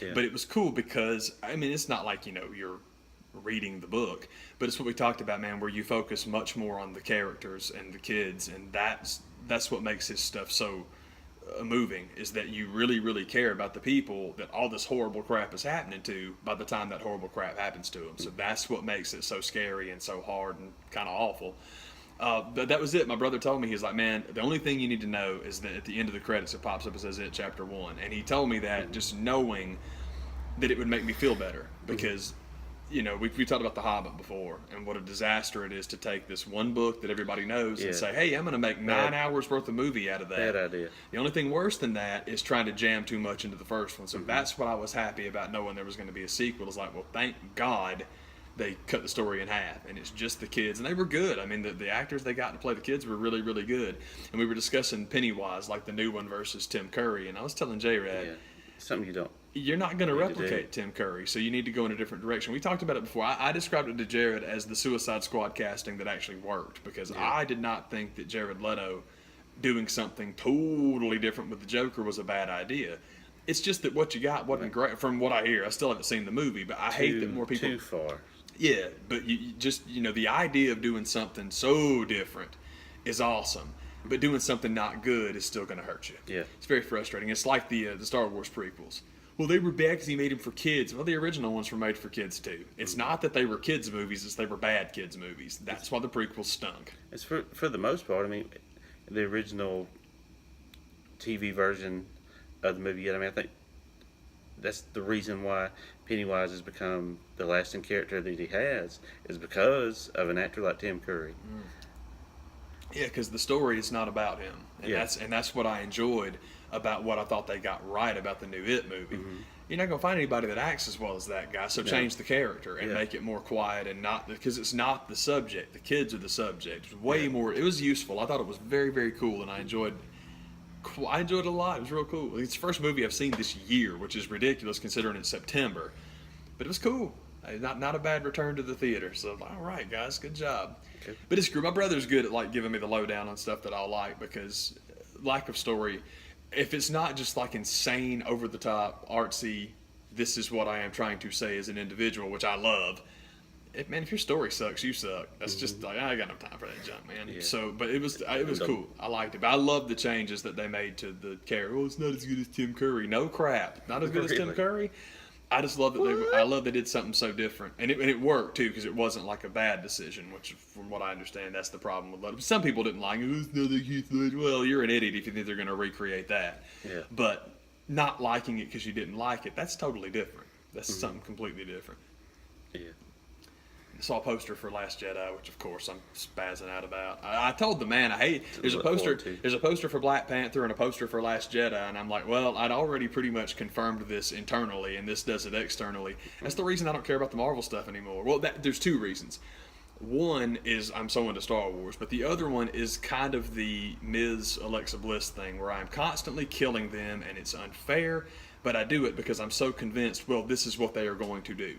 Yeah. But it was cool because, I mean, it's not like, you're reading the book, but it's what we talked about, man, where you focus much more on the characters and the kids, and that's what makes his stuff so moving, is that you really, really care about the people that all this horrible crap is happening to by the time that horrible crap happens to them. So that's what makes it so scary and so hard and kind of awful. But that was it. My brother told me, he's like, man, the only thing you need to know is that at the end of the credits it pops up and says It Chapter 1. And he told me that just knowing that it would make me feel better, because we talked about The Hobbit before and what a disaster it is to take this one book that everybody knows and say, hey, I'm going to make 9 hours worth of movie out of that. Bad idea. The only thing worse than that is trying to jam too much into the first one. So that's what I was happy about, knowing there was going to be a sequel. It's like, well, thank God they cut the story in half, and it's just the kids. And they were good. I mean, the actors they got to play the kids were really, really good. And we were discussing Pennywise, like the new one versus Tim Curry. And I was telling J-Rad, something you're not going to replicate Tim Curry, so you need to go in a different direction. We talked about it before. I described it to Jared as the Suicide Squad casting that actually worked, because I did not think that Jared Leto doing something totally different with the Joker was a bad idea. It's just that what you got wasn't great, from what I hear. I still haven't seen the movie, but I hate that more people... Too far. Yeah, but you just, the idea of doing something so different is awesome. But doing something not good is still going to hurt you. Yeah. It's very frustrating. It's like the Star Wars prequels. Well, they were bad because he made them for kids. Well, the original ones were made for kids, too. It's not that they were kids' movies, it's they were bad kids' movies. That's why the prequels stunk. It's for the most part. I mean, the original TV version of the movie, I mean, I think that's the reason why Pennywise has become the lasting character that he has, is because of an actor like Tim Curry. Yeah, because the story is not about him, and Yeah. that's what I enjoyed about what I thought they got right about the new It movie. Mm-hmm. You're not gonna find anybody that acts as well as that guy, so change the character and Yeah. make it more quiet and not, because it's not the subject. The kids are the subject. It was way Yeah. more. It was useful. I thought it was very, very cool, and I enjoyed it a lot. It was real cool. It's the first movie I've seen this year, which is ridiculous considering it's September, but it was cool. Not a bad return to the theater. So all right, guys, good job. Okay. But it's good. My brother's good at like giving me the lowdown on stuff that I like, because lack of story. If it's not just like insane, over the top, artsy, this is what I am trying to say as an individual, which I love. Man, if your story sucks, you suck. That's just like, I got no time for that junk, man. Yeah. So, but it was cool. I liked it. But I love the changes that they made to the character. Oh, it's not as good as Tim Curry. No crap. Not as good as Tim Really? Curry. I just love that I love they did something so different, and it worked too, because it wasn't like a bad decision. Which, from what I understand, that's the problem with it. Some people didn't like it. It's not like Heath Ledger. Well, you're an idiot if you think they're going to recreate that. Yeah. But not liking it because you didn't like it, that's totally different. That's something completely different. Yeah. I saw a poster for Last Jedi, which of course I'm spazzing out about. I told the man, there's a look poster. forward to. There's a poster for Black Panther and a poster for Last Jedi, and I'm like, well, I'd already pretty much confirmed this internally, and this does it externally. That's the reason I don't care about the Marvel stuff anymore. Well, there's two reasons. One is I'm so into Star Wars, but the other one is kind of the Ms. Alexa Bliss thing, where I'm constantly killing them, and it's unfair, but I do it because I'm so convinced, well, this is what they are going to do.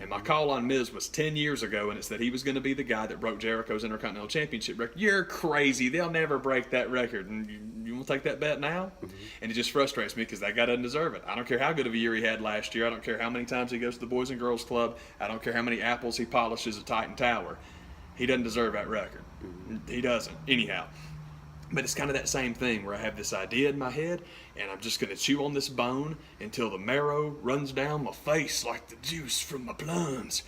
And my call on Miz was 10 years ago, and it's that he was going to be the guy that broke Jericho's Intercontinental Championship record. You're crazy. They'll never break that record. And you want to take that bet now? And it just frustrates me because that guy doesn't deserve it. I don't care how good of a year he had last year. I don't care how many times he goes to the Boys and Girls Club. I don't care how many apples he polishes at Titan Tower. He doesn't deserve that record. He doesn't. Anyhow. But it's kind of that same thing where I have this idea in my head, and I'm just going to chew on this bone until the marrow runs down my face like the juice from my plums.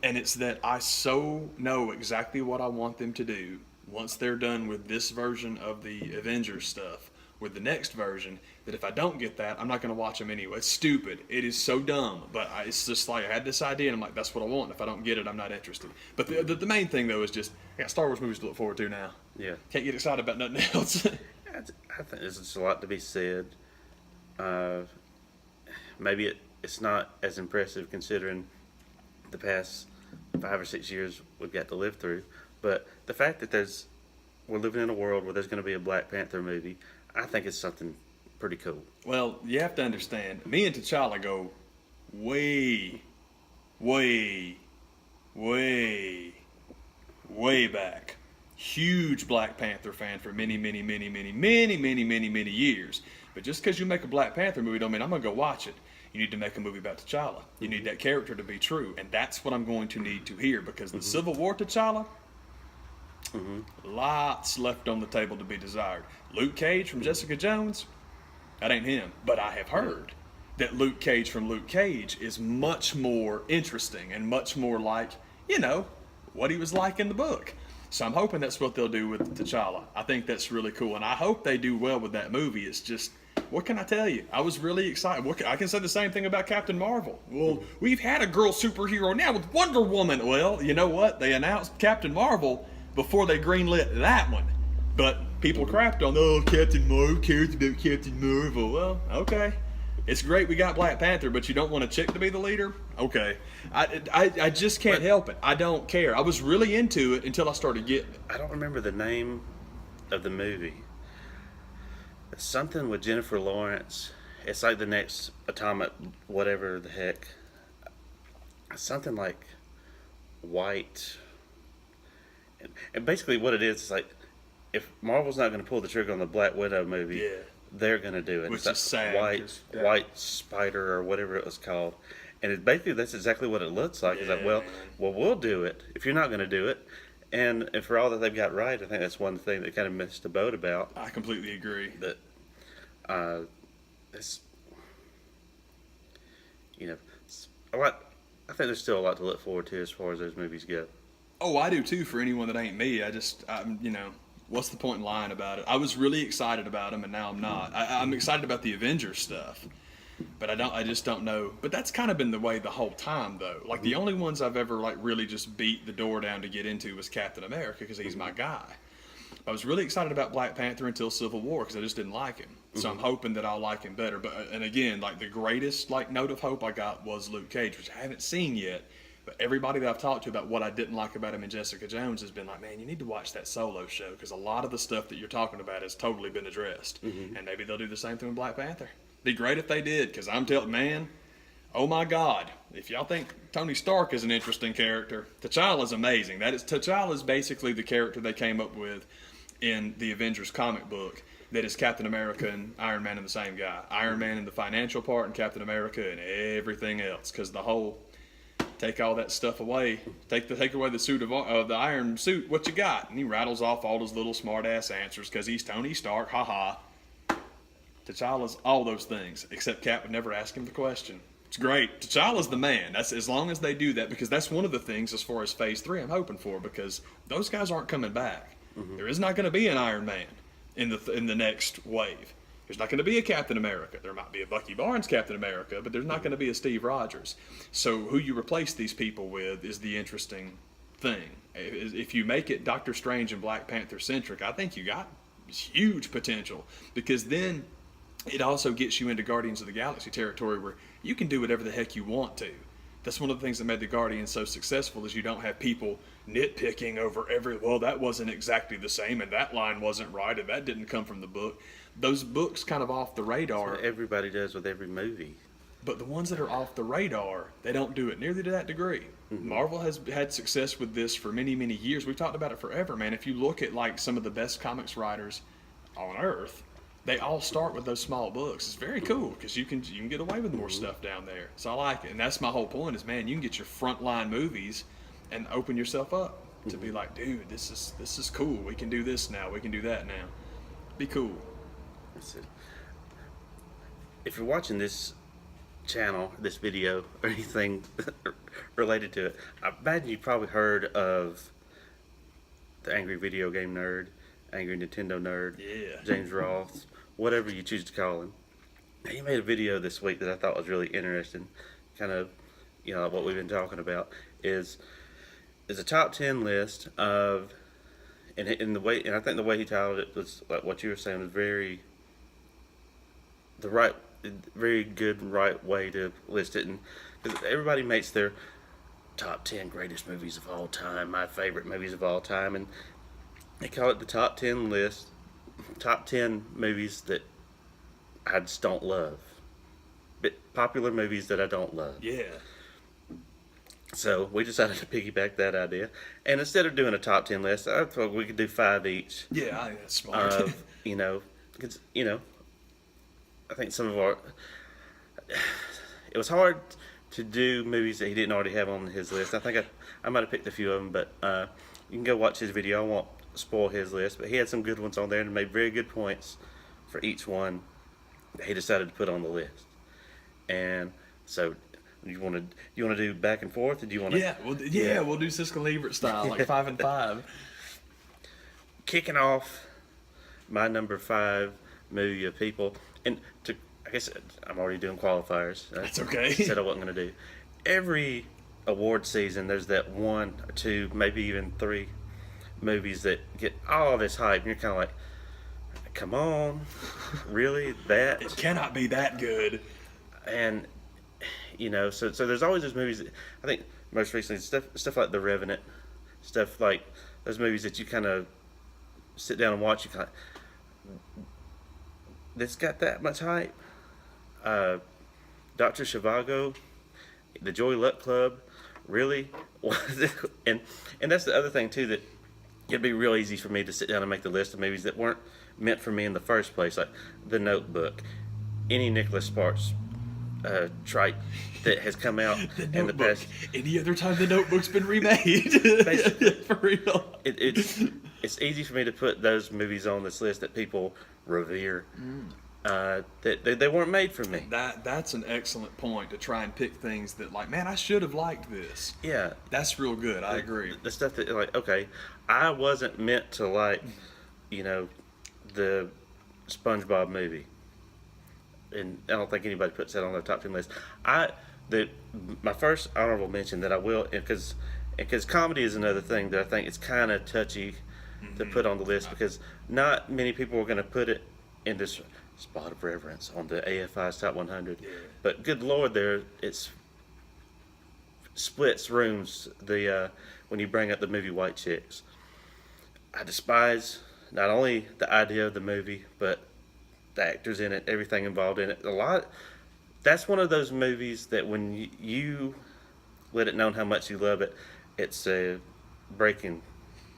And it's that I so know exactly what I want them to do once they're done with this version of the Avengers stuff, with the next version, that if I don't get that, I'm not going to watch them anyway. It's stupid. It is so dumb. But it's just like I had this idea, and I'm like, that's what I want. If I don't get it, I'm not interested. But the main thing, though, is just I got Star Wars movies to look forward to now. Yeah. Can't get excited about nothing else. I think there's just a lot to be said. Maybe it's not as impressive considering the past 5 or 6 years we've got to live through. But the fact that we're living in a world where there's going to be a Black Panther movie, I think it's something pretty cool. Well, you have to understand, me and T'Challa go way, way, way, way back. Huge Black Panther fan for many, many, many, many, many, many, many, many years. But just because you make a Black Panther movie don't mean I'm going to go watch it. You need to make a movie about T'Challa. You need that character to be true. And that's what I'm going to need to hear, because the Civil War T'Challa, lots left on the table to be desired. Luke Cage from Jessica Jones, that ain't him. But I have heard that Luke Cage from Luke Cage is much more interesting and much more like, what he was like in the book. So I'm hoping that's what they'll do with T'Challa. I think that's really cool, and I hope they do well with that movie. It's just, what can I tell you? I was really excited. I can say the same thing about Captain Marvel. Well, we've had a girl superhero now with Wonder Woman. Well, you know what? They announced Captain Marvel before they greenlit that one. But people crapped on, Captain Marvel cares about Captain Marvel. Well, okay. It's great we got Black Panther, but you don't want a chick to be the leader? Okay. I just can't help it. I don't care. I was really into it until I started getting it. I don't remember the name of the movie. It's something with Jennifer Lawrence. It's like the next Atomic whatever the heck. Something like White. And basically what it is like, if Marvel's not going to pull the trigger on the Black Widow movie, they're going to do it. Which it's is sad. White Spider or whatever it was called. And that's exactly what it looks like. It's like, well, we'll do it if you're not going to do it. And for all that they've got right, I think that's one thing that kind of missed the boat about. I completely agree. That it's a lot. I think there's still a lot to look forward to as far as those movies go. Oh, I do too. For anyone that ain't me, what's the point in lying about it? I was really excited about them, and now I'm not. I'm excited about the Avengers stuff, but I just don't know. But that's kind of been the way the whole time, though. Like the only ones I've ever like really just beat the door down to get into was Captain America because he's my guy. I was really excited about Black Panther until Civil War because I just didn't like him. So I'm hoping that I'll like him better. But and again, like the greatest like note of hope I got was Luke Cage, which I haven't seen yet. But everybody that I've talked to about what I didn't like about him in Jessica Jones has been like, man, you need to watch that Solo show because a lot of the stuff that you're talking about has totally been addressed. And maybe they'll do the same thing with Black Panther. Be great if they did because I'm telling, man, oh my God, if y'all think Tony Stark is an interesting character, T'Challa's amazing. T'Challa's basically the character they came up with in the Avengers comic book that is Captain America and Iron Man and the same guy. Iron Man in the financial part and Captain America and everything else because the whole take all that stuff away, take away the suit of the iron suit, what you got? And he rattles off all those little smart ass answers because he's Tony Stark, haha. T'Challa's all those things, except Cap would never ask him the question. It's great. T'Challa's the man. That's as long as they do that, because that's one of the things as far as Phase 3 I'm hoping for, because those guys aren't coming back. There is not going to be an Iron Man in the next wave. There's not going to be a Captain America. There might be a Bucky Barnes Captain America, but there's not going to be a Steve Rogers. So who you replace these people with is the interesting thing. If you make it Doctor Strange and Black Panther centric, I think you got huge potential, because then it also gets you into Guardians of the Galaxy territory where you can do whatever the heck you want to. That's one of the things that made the Guardians so successful is you don't have people nitpicking over well, that wasn't exactly the same and that line wasn't right and that didn't come from the book. Those books kind of off the radar. That's what everybody does with every movie. But the ones that are off the radar, they don't do it nearly to that degree. Marvel has had success with this for many, many years. We've talked about it forever, man. If you look at like some of the best comics writers on Earth, they all start with those small books. It's very cool because you can get away with more stuff down there. So I like it, and that's my whole point. Is man, you can get your frontline movies and open yourself up to be like, dude, this is cool. We can do this now. We can do that now. Be cool. That's it. If you're watching this channel, this video, or anything related to it, I imagine you probably heard of the Angry Video Game Nerd, Angry Nintendo Nerd, James Rolfe, whatever you choose to call him. He made a video this week that I thought was really interesting. Kind of, what we've been talking about is a top 10 list of, and I think the way he titled it was like what you were saying was very good right way to list it, and because everybody makes their top 10 greatest movies of all time, my favorite movies of all time, and they call it the top 10 list, top 10 movies that I just don't love, but popular movies that I don't love. Yeah. So we decided to piggyback that idea, and instead of doing a top 10 list, I thought we could do 5 each. Yeah, I think that's smart. Because I think some of it was hard to do movies that he didn't already have on his list. I think I might have picked a few of them, but you can go watch his video. I won't spoil his list, but he had some good ones on there and made very good points for each one that he decided to put on the list. And so, you want to do back and forth, or do you want to? Yeah, we'll do Siskel and Ebert style, like 5 and 5. Kicking off my number 5 movie of people, and I guess I'm already doing qualifiers. That's okay. Said I wasn't going to do. Every award season, there's that 1 or 2, maybe even 3 movies that get all this hype, and you're kind of like, come on, really? That? It cannot be that good. And, so there's always those movies that, I think most recently, stuff like The Revenant, stuff like those movies that you kind of sit down and watch, you kind of, that's got that much hype. Dr. Zhivago, The Joy Luck Club, really? and that's the other thing too, that it'd be real easy for me to sit down and make the list of movies that weren't meant for me in the first place, like The Notebook, any Nicholas Sparks trite that has come out in the past. Any other time The Notebook's been remade. For real. It's easy for me to put those movies on this list that people revere. That they weren't made for me. That's an excellent point, to try and pick things that, like, man, I should have liked this. Yeah. That's real good. I agree. The stuff that, like, okay, I wasn't meant to like, the SpongeBob movie. and I don't think anybody puts that on their top 10 list. I the My first honorable mention that I will, because comedy is another thing that I think it's kind of touchy to put on the list, because not many people are going to put it in this spot of reverence on the AFI's top 100. Yeah. But good lord, it's splits rooms. When you bring up the movie White Chicks, I despise not only the idea of the movie, but the actors in it, everything involved in it. That's one of those movies that when you let it known how much you love it, it's a breaking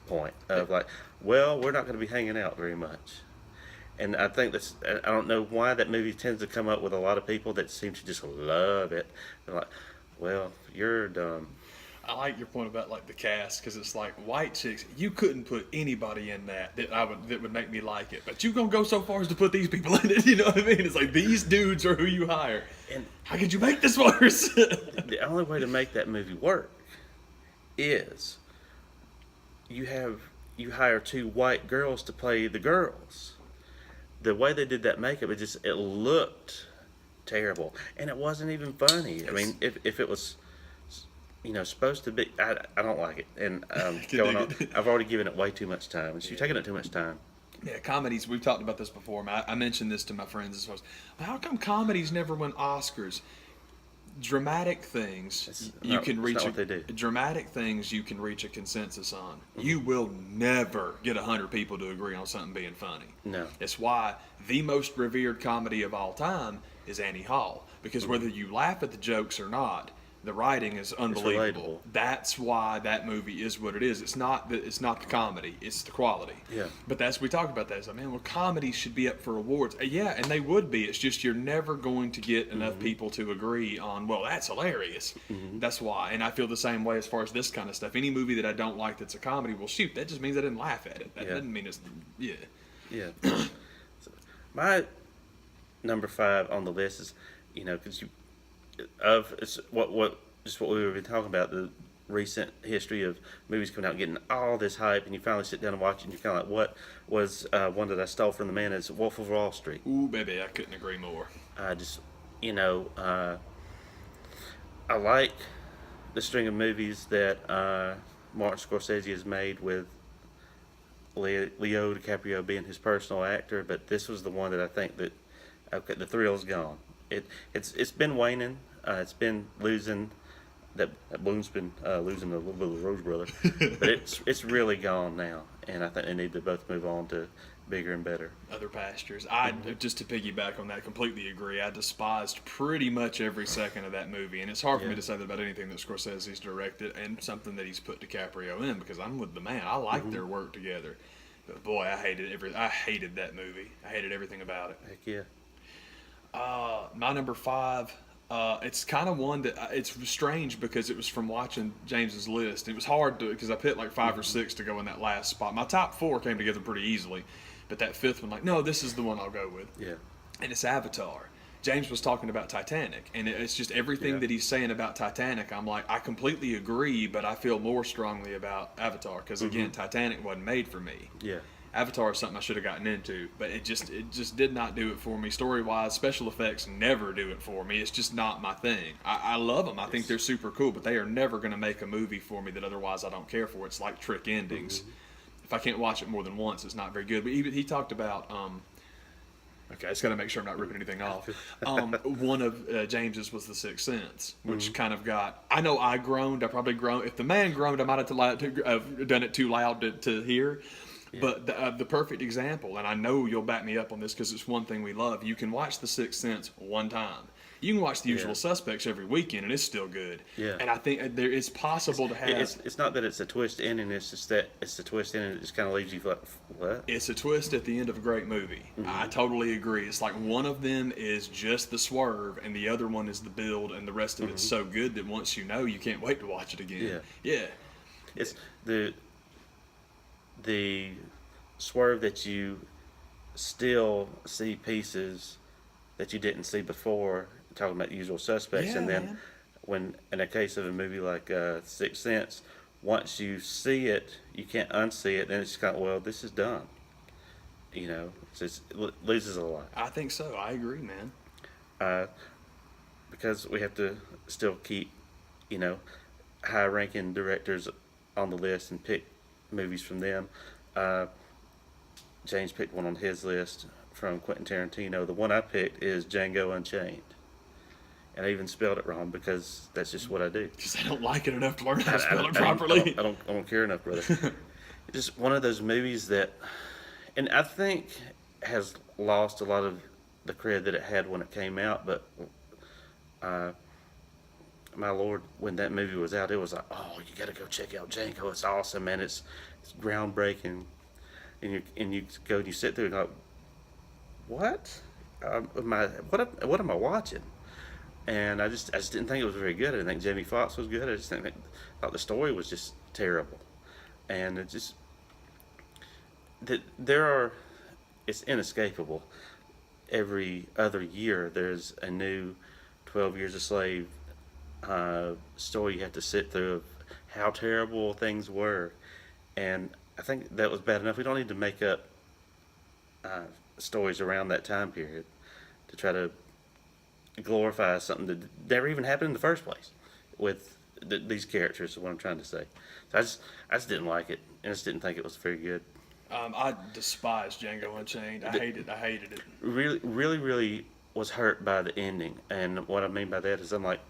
point of like, well, we're not going to be hanging out very much. And I think I don't know why that movie tends to come up with a lot of people that seem to just love it. They're like, well, you're dumb. I like your point about like the cast, because it's like White Chicks. You couldn't put anybody in that would make me like it, but you gonna go so far as to put these people in it. You know what I mean? It's like these dudes are who you hire. And how could you make this worse? The only way to make that movie work is you hire two white girls to play the girls. The way they did that makeup, it looked terrible, and it wasn't even funny. I mean, if it was, supposed to be, I don't like it. And I've already given it way too much time. And she's taking it too much time. Yeah, comedies. We've talked about this before. I mentioned this to my friends as well. How come comedies never win Oscars? Dramatic things you can reach. What they do. Dramatic things you can reach a consensus on. You will never get 100 people to agree on something being funny. No. It's why the most revered comedy of all time is Annie Hall, because whether you laugh at the jokes or not, the writing is unbelievable. That's why that movie is what it is. It's not the comedy; it's the quality. Yeah. But we talked about that. It's like, man, well, comedy should be up for awards. Yeah, and they would be. It's just you're never going to get enough people to agree on. Well, that's hilarious. That's why. And I feel the same way as far as this kind of stuff. Any movie that I don't like that's a comedy, well, shoot, that just means I didn't laugh at it. That doesn't mean it's Yeah. So, my number 5 on the list is, because it's what we were talking about, the recent history of movies coming out and getting all this hype, and you finally sit down and watch it, and you're kind of like, what was one that I stole from the man is Wolf of Wall Street. Ooh, baby, I couldn't agree more. I like the string of movies that Martin Scorsese has made with Leo DiCaprio being his personal actor, but this was the one that I think that the thrill's gone. It's been waning. It's been losing. That bloom's been losing a little bit of the Rose Brother, but it's really gone now, and I think they need to both move on to bigger and better. Other pastures. Just to piggyback on that, completely agree. I despised pretty much every second of that movie, and it's hard for me to say that about anything that Scorsese's directed and something that he's put DiCaprio in, because I'm with the man. I like their work together, but boy, I hated that movie. I hated everything about it. Heck yeah. My number 5. It's kind of one that it's strange because it was from watching James's list. It was hard because I picked like 5 or 6 to go in that last spot. My top 4 came together pretty easily, but that 5th one, like, no, this is the one I'll go with. Yeah. And it's Avatar. James was talking about Titanic, and it's just everything that he's saying about Titanic. I'm like, I completely agree, but I feel more strongly about Avatar because again, Titanic wasn't made for me. Yeah. Avatar is something I should have gotten into, but it just did not do it for me. Story-wise, special effects never do it for me. It's just not my thing. I love them. I think they're super cool, but they are never going to make a movie for me that otherwise I don't care for. It's like trick endings. If I can't watch it more than once, it's not very good. But even he talked about okay, I just got to make sure I'm not ripping anything off. One of James's was The Sixth Sense, which kind of got. I know I groaned. I probably groaned. If the man groaned, I might have done it too loud to hear. Yeah. But the perfect example, and I know you'll back me up on this because it's one thing we love. You can watch The Sixth Sense one time. You can watch The Usual Suspects every weekend, and it's still good. Yeah. And I think it's possible to have. It's not that it's a twist ending. It's just that it's a twist ending. It just kind of leaves you like, what? It's a twist at the end of a great movie. I totally agree. It's like one of them is just the swerve, and the other one is the build, and the rest of it's so good that once you know, you can't wait to watch it again. Yeah. It's the swerve that you still see pieces that you didn't see before. Talking about The Usual Suspects, and then when in a case of a movie like Sixth Sense, once you see it, you can't unsee it. Then it's just kind of, well, this is done. It loses a lot. I think so. I agree, man. uh, because we have to still keep, you know, high-ranking directors on the list and pick movies from them. Uh, James picked one on his list from Quentin Tarantino. The one I picked is Django Unchained, and I even spelled it wrong because that's just what I do. Because I don't like it enough to learn how to spell it I properly. don't care enough, brother. It's just one of those movies that, and I think has lost a lot of the cred that it had when it came out. But uh, my lord, when that movie was out, it was like, oh, you got to go check out Django. It's awesome, man. It's groundbreaking. And you go and you sit there and go, what? What am I watching? And I just didn't think it was very good. I didn't think Jamie Foxx was good. I just thought the story was just terrible. And it just that it's inescapable. Every other year there's a new 12 Years a Slave story you have to sit through of how terrible things were. And I think that was bad enough. We don't need to make up uh, stories around that time period to try to glorify something that never even happened in the first place with these characters. Is what I'm trying to say. So I just didn't like it, and I just didn't think it was very good. I despise Django Unchained. I hated it. Really was hurt by the ending, and what I mean by that is unlike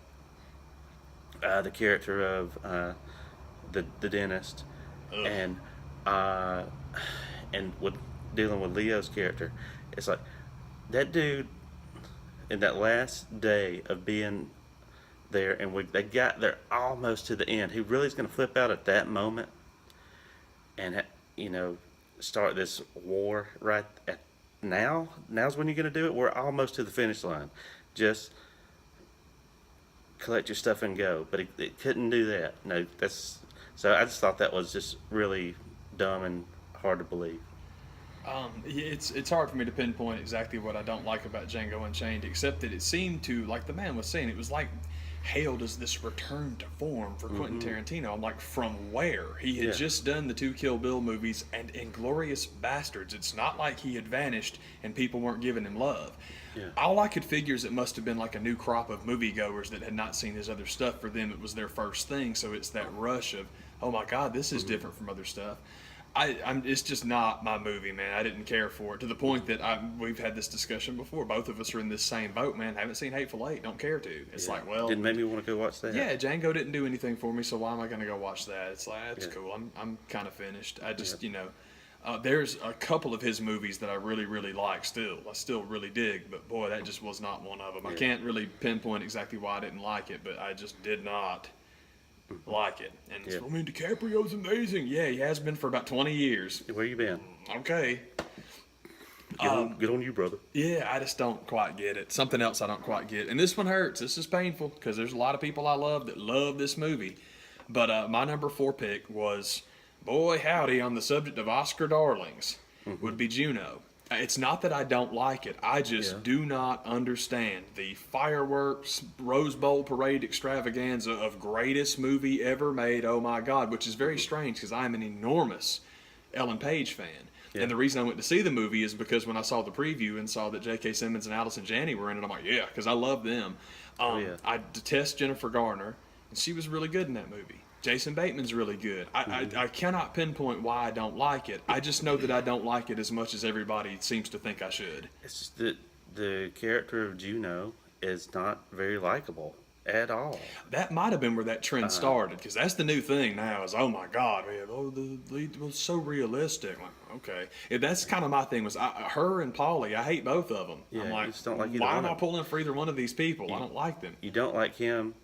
the character of the dentist, Ugh. uh, and with dealing with Leo's character, it's like that dude in that last day of being there, and they got there almost to the end. He really is going to flip out at that moment, and start this war right at now. Now's when you're going to do it. We're almost to the finish line. Just collect your stuff and go. But it couldn't do that. No, so I just thought that was just really dumb and hard to believe. It's hard for me to pinpoint exactly what I don't like about Django Unchained, except that it seemed to, like the man was saying, it was like hailed as this return to form for Quentin Tarantino. I'm like, from where? He had just done the two Kill Bill movies and Inglourious Bastards. It's not like he had vanished and people weren't giving him love. Yeah. All I could figure is it must have been like a new crop of moviegoers that had not seen his other stuff. For them, it was their first thing, so it's that rush of, oh my God, this is different from other stuff. It's just not my movie, man. I didn't care for it to the point that we've had this discussion before. Both of us are in this same boat, man. Haven't seen Hateful Eight, don't care to. It's like, well, didn't make me want to go watch that. Yeah, Django didn't do anything for me, so why am I going to go watch that? It's like, that's cool. I'm kind of finished. I just, there's a couple of his movies that I really like still. I still really dig, but boy, that just was not one of them. I can't really pinpoint exactly why I didn't like it, but I just did not like it. And I mean, DiCaprio's amazing. Yeah, he has been for about 20 years. Where you been? Okay. Good on you, brother. Yeah, I just don't quite get it. Something else I don't quite get. And this one hurts. This is painful because there's a lot of people I love that love this movie. But my number 4 pick was, boy howdy, on the subject of Oscar darlings, would be Juno. It's not that I don't like it. I just do not understand the fireworks, Rose Bowl parade extravaganza of greatest movie ever made, oh my God, which is very strange because I'm an enormous Ellen Page fan. Yeah. And the reason I went to see the movie is because when I saw the preview and saw that J.K. Simmons and Allison Janney were in it, I'm like, yeah, because I love them. I detest Jennifer Garner, and she was really good in that movie. Jason Bateman's really good. I cannot pinpoint why I don't like it. I just know that I don't like it as much as everybody seems to think I should. It's just that the character of Juno is not very likable at all. That might have been where that trend started, because that's the new thing now is, oh my God, man, the lead was so realistic. Like, okay. That's kind of my thing was her and Paulie, I hate both of them. Yeah, I'm like, you just don't like either why one am I of them. pulling for either one of these people? I don't like them. You don't like him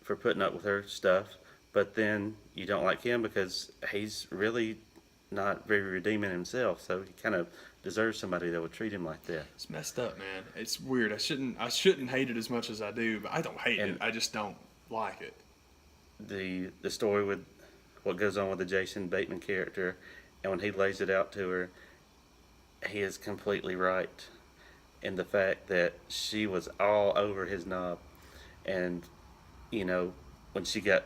for putting up with her stuff, but then you don't like him because he's really not very redeeming himself, so he kind of deserves somebody that would treat him like that. It's messed up, man. It's weird. I shouldn't hate it as much as I do, but I don't hate it. I just don't like it. The story with what goes on with the Jason Bateman character, and when he lays it out to her, he is completely right in the fact that she was all over his knob, and when she got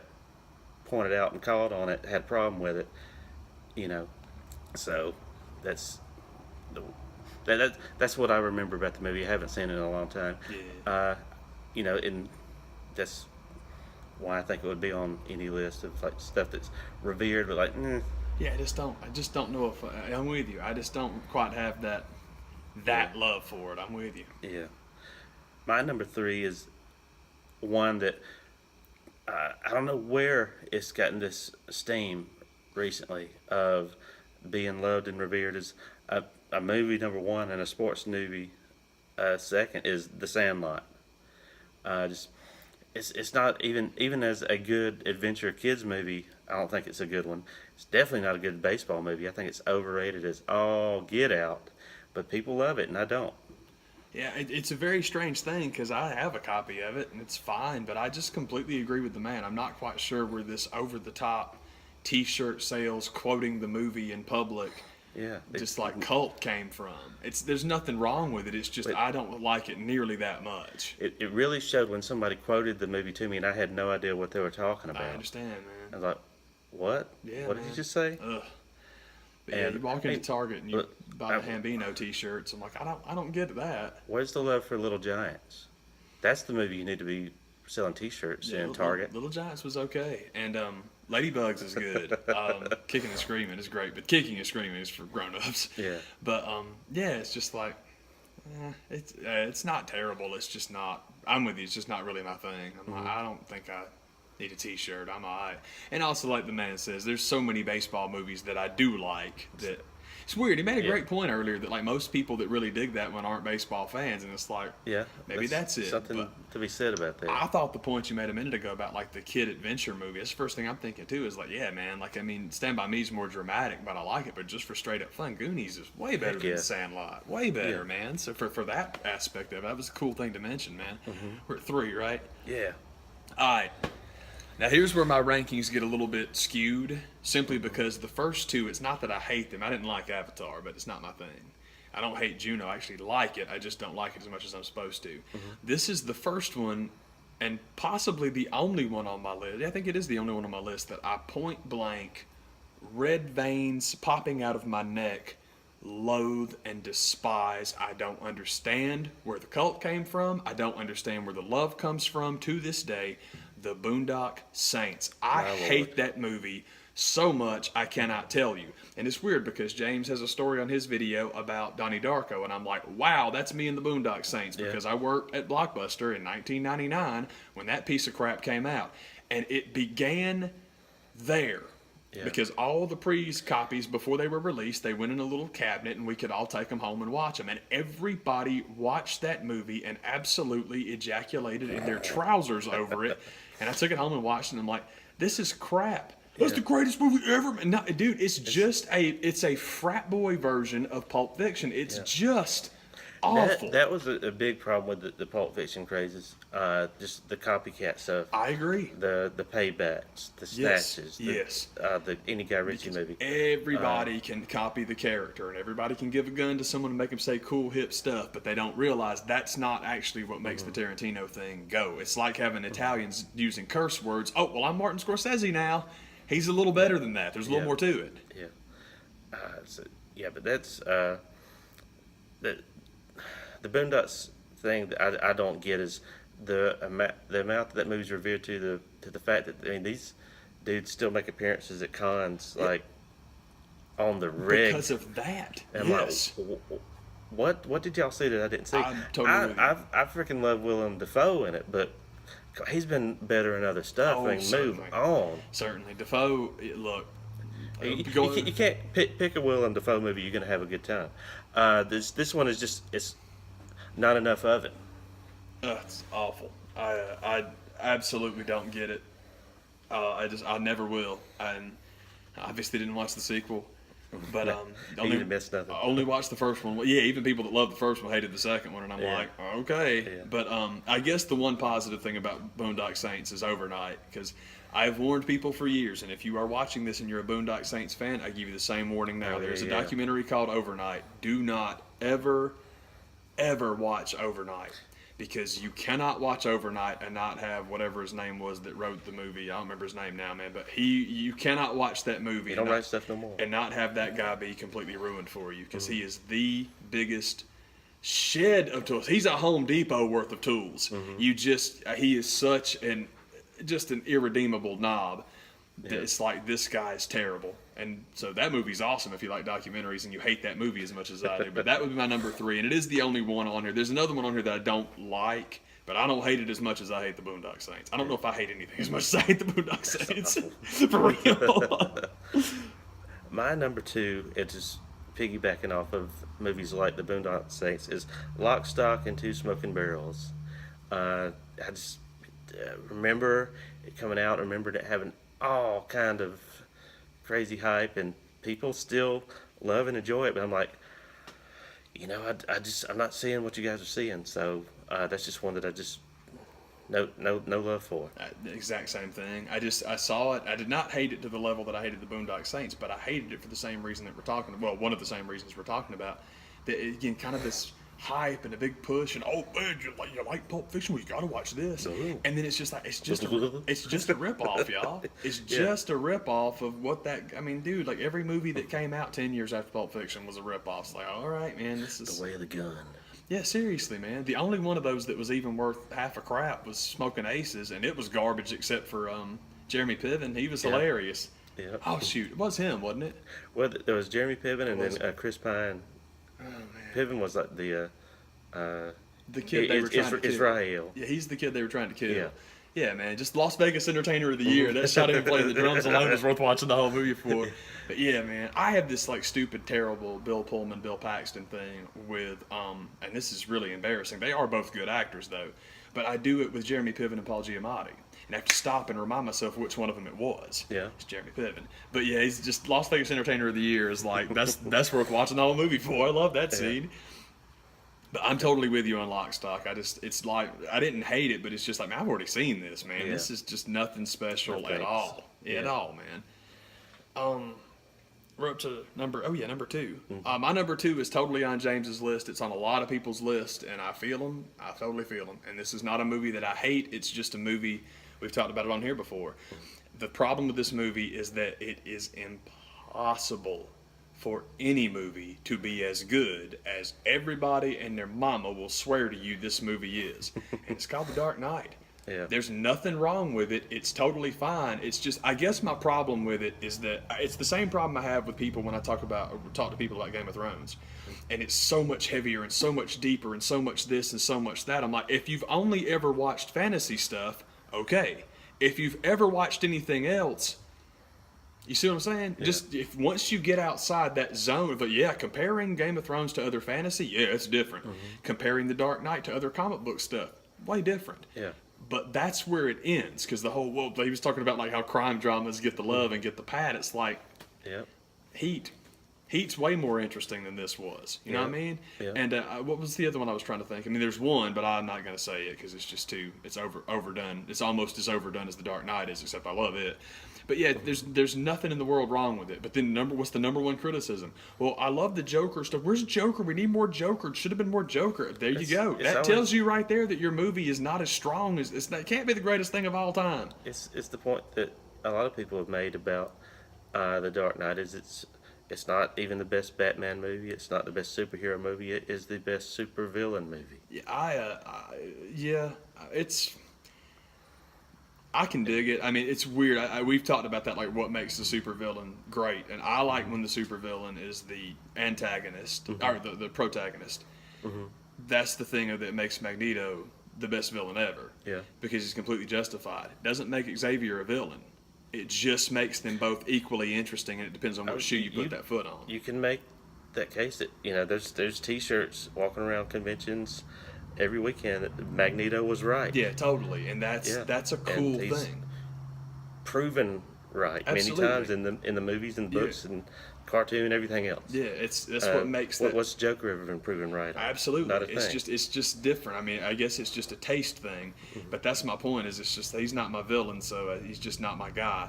pointed out and called on it, had a problem with it, so that's That's what I remember about the movie. I haven't seen it in a long time. Yeah. And that's why I think it would be on any list of like stuff that's revered, but like, Yeah, I just don't know if I'm with you. I just don't quite have that love for it. I'm with you. yeah. My number three is one that I don't know where it's gotten this steam recently of being loved and revered as a movie number one and a sports movie second is The Sandlot. Just it's not even as a good adventure kids movie. I don't think it's a good one. It's definitely not a good baseball movie. I think it's overrated as all get out, but people love it and I don't. Yeah, it's a very strange thing because I have a copy of it and it's fine, but I just completely agree with the man. I'm not quite sure where this over-the-top T-shirt sales quoting the movie in public, Yeah, just like cult came from. There's nothing wrong with it. It's just But- I don't like it nearly that much. it really showed when somebody quoted the movie to me and I had no idea what they were talking about. I understand, I man. was like, what? Yeah, What did man. you just say? Ugh. But yeah, And- you walk into hey, Target and you look, buy the Hambino T-shirts. I'm like, I don't get that. Where's the love for Little Giants? That's the movie you need to be selling T-shirts Yeah, in Target. Little Giants was okay, and Ladybugs is good. Kicking and Screaming is great, but Kicking and Screaming is for grown-ups. Yeah. But yeah, it's just like it's not terrible. It's just not. I'm with you. It's just not really my thing. I don't think I need a T-shirt. I'm alright. And also, like the man says, there's so many baseball movies that I do like that. It's weird. He made a great point earlier that like most people that really dig that one aren't baseball fans, and it's like Yeah. maybe that's it. Something But to be said about that. I thought the point you made a minute ago about like the kid adventure movie. That's the first thing I'm thinking too. Is like, yeah, man. Like, I mean, Stand by Me is more dramatic, but I like it. But just for straight up fun, Goonies is way better Heck than yeah. Sandlot. Way better, Yeah. man. So for that aspect of it, that was a cool thing to mention, man. Mm-hmm. We're at 3, right? Yeah. All right. Now here's where my rankings get a little bit skewed, simply because the first two, it's not that I hate them. I didn't like Avatar, but it's not my thing. I don't hate Juno. I actually like it. I just don't like it as much as I'm supposed to. This is the first one, and possibly the only one on my list. I think it is the only one on my list that I point blank, red veins popping out of my neck, loathe and despise. I don't understand where the cult came from. I don't understand where the love comes from to this day. The Boondock Saints. I My Lord. hate that movie so much I cannot tell you. And it's weird because James has a story on his video about Donnie Darko, and I'm like, wow, that's me and the Boondock Saints, because I worked at Blockbuster in 1999 when that piece of crap came out. And it began there. Yeah. Because all the copies before they were released, they went in a little cabinet and we could all take them home and watch them. And everybody watched that movie and absolutely ejaculated in their trousers over it. And I took it home and watched it and I'm like, this is crap. That's the greatest movie ever. And no, dude, it's a frat boy version of Pulp Fiction. It's just awful. That was a big problem with the Pulp Fiction crazes. Just the copycat stuff. I agree. The paybacks, the Yes, snatches, yes. the any Guy Ritchie movie. Everybody can copy the character, and everybody can give a gun to someone and make them say cool, hip stuff, but they don't realize that's not actually what makes the Tarantino thing go. It's like having Italians using curse words. Oh, well, I'm Martin Scorsese now. He's a little better than that. There's a little more to it. Yeah. But that's the Boondocks thing that I don't get is the amount that movie's revered to the fact that these dudes still make appearances at cons like on the rig. Because of that. And Yes. I'm like, what did y'all see that I didn't see? I'm totally with you. I freaking love Willem Dafoe in it, but he's been better in other stuff. Oh, I mean, move certainly. on. Certainly. Defoe, look. You can't pick a Willem Dafoe movie. You're gonna have a good time. This one is just it's not enough of it. It's awful. I absolutely don't get it. I never will. And obviously didn't watch the sequel, but You missed nothing. only watched the first one. Yeah, even people that loved the first one hated the second one, and I'm like, okay. Yeah. But I guess the one positive thing about Boondock Saints is Overnight, because I've warned people for years, and if you are watching this and you're a Boondock Saints fan, I give you the same warning now. There's a documentary called Overnight. Do not ever watch Overnight, because you cannot watch Overnight and not have whatever his name was that wrote the movie. I don't remember his name now, man, but you cannot watch that movie He don't write stuff no more. and not have that guy be completely ruined for you, because he is the biggest shed of tools. He's a Home Depot worth of tools. He is such an irredeemable knob that it's like, this guy is terrible. And so that movie's awesome if you like documentaries and you hate that movie as much as I do. But that would be my number 3, and it is the only one on here. There's another one on here that I don't like, but I don't hate it as much as I hate the Boondock Saints. I don't know if I hate anything as much as I hate the Boondock Saints. For real. My number 2, it's just piggybacking off of movies like the Boondock Saints, is Lock, Stock, and Two Smoking Barrels. I just remember it coming out. I remembered it having all kind of crazy hype, and people still love and enjoy it. But I'm like, I'm not seeing what you guys are seeing. So that's just one that I just no love for. The exact same thing. I saw it. I did not hate it to the level that I hated the Boondock Saints, but I hated it for the same reason that we're talking about. Well, one of the same reasons we're talking about. That, again, kind of this hype and a big push, and oh man, you like Pulp Fiction? Well, you got to watch this. And then it's just like it's just a ripoff, y'all. It's just a ripoff of what that. I mean, dude, like every movie that came out 10 years after Pulp Fiction was a ripoff. It's like, all right, man, this is The Way of the Gun. Yeah, seriously, man. The only one of those that was even worth half a crap was Smoking Aces, and it was garbage except for Jeremy Piven. He was hilarious. Yeah. Oh shoot, it was him, wasn't it? Well, there was Jeremy Piven and Was then Chris Pine. Oh man. Piven was like the kid they were trying to kill. Israel. Yeah, he's the kid they were trying to kill. Yeah. Yeah, man, just Las Vegas Entertainer of the Year. That shot of him playing the drums alone was worth watching the whole movie for. But yeah, man, I have this like stupid, terrible Bill Pullman, Bill Paxton thing with, and this is really embarrassing. They are both good actors though, but I do it with Jeremy Piven and Paul Giamatti. And I have to stop and remind myself which one of them it was. Yeah. It's Jeremy Piven. But yeah, he's just Las Vegas Entertainer of the Year is like, that's worth watching the whole movie for. I love that scene. But I'm totally with you on Lock, Stock. It's like, I didn't hate it, but it's just like, man, I've already seen this, man. Yeah. This is just nothing special Okay. at all. At all, man. We're up to number 2. My number 2 is totally on James's list. It's on a lot of people's list, and I feel them. I totally feel them. And this is not a movie that I hate. It's just a movie, we've talked about it on here before. The problem with this movie is that it is impossible for any movie to be as good as everybody and their mama will swear to you this movie is. And it's called The Dark Knight. Yeah. There's nothing wrong with it. It's totally fine. It's just, I guess my problem with it is that it's the same problem I have with people when I talk to people about Game of Thrones. And it's so much heavier and so much deeper and so much this and so much that. I'm like, if you've only ever watched fantasy stuff, okay. If you've ever watched anything else, you see what I'm saying? Yeah. Just once you get outside that zone, but yeah, comparing Game of Thrones to other fantasy, yeah, it's different. Comparing The Dark Knight to other comic book stuff, way different. Yeah. But that's where it ends, because the whole, well, he was talking about like how crime dramas get the love and get the pat. It's like Yep. Heat's way more interesting than this was. You know what I mean? Yeah. And what was the other one I was trying to think? I mean, there's one, but I'm not going to say it because it's just it's overdone. It's almost as overdone as The Dark Knight is, except I love it. But yeah, there's nothing in the world wrong with it. But then what's the number one criticism? Well, I love the Joker stuff. Where's Joker? We need more Joker. It should have been more Joker. There you go. That tells you right there that your movie is not as strong as it can't be the greatest thing of all time. It's the point that a lot of people have made about The Dark Knight is it's not even the best Batman movie. It's not the best superhero movie. It is the best supervillain movie. Yeah, I can dig it. I mean, it's weird. We've talked about that, like what makes the supervillain great, and I like when the supervillain is the antagonist or the protagonist. That's the thing that makes Magneto the best villain ever. Yeah. Because he's completely justified. It doesn't make Xavier a villain. It just makes them both equally interesting, and it depends on what shoe you put that foot on. You can make that case that there's T-shirts walking around conventions every weekend that Magneto was right. Yeah, totally, and that's a cool thing. Proven right Absolutely. many times in the movies and books and cartoon and everything else. Yeah, that's what makes that. What's Joker ever been proven right on? Absolutely, Not a thing. it's just different. I mean, I guess it's just a taste thing, but that's my point. Is it's just he's not my villain, so he's just not my guy.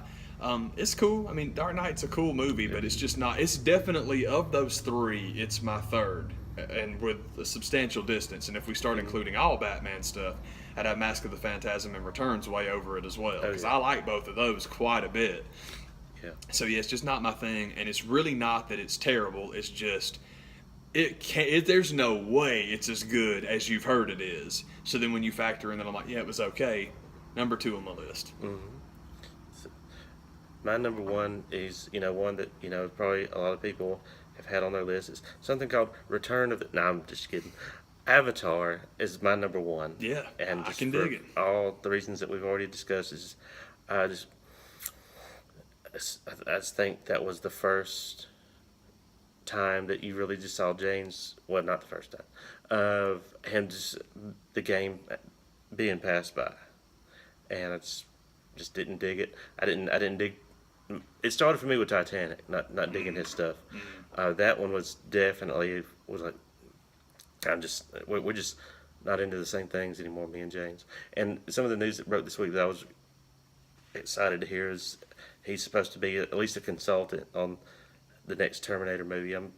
It's cool. I mean, Dark Knight's a cool movie, but it's just not. It's definitely of those three, it's my third. and with a substantial distance. And if we start including all Batman stuff, I'd have Mask of the Phantasm and Returns way over it as well, because I like both of those quite a bit. Yeah. So yeah, it's just not my thing, and it's really not that it's terrible. It's just there's no way it's as good as you've heard it is. So then when you factor in that, I'm like, yeah, it was okay. Number 2 on my list. My number 1 is, one that, probably a lot of people have had on their list. It's something called Return of the... No, I'm just kidding. Avatar is my number 1. Yeah, and I can dig it. All the reasons that we've already discussed is I just think that was the first time that you really just saw James, well, not the first time, of him just the game being passed by, and I just didn't dig it. I didn't dig. It started for me with Titanic, not digging his stuff. That one was definitely like, we're just not into the same things anymore, me and James. And some of the news that broke this week that I was excited to hear is he's supposed to be at least a consultant on the next Terminator movie. I'm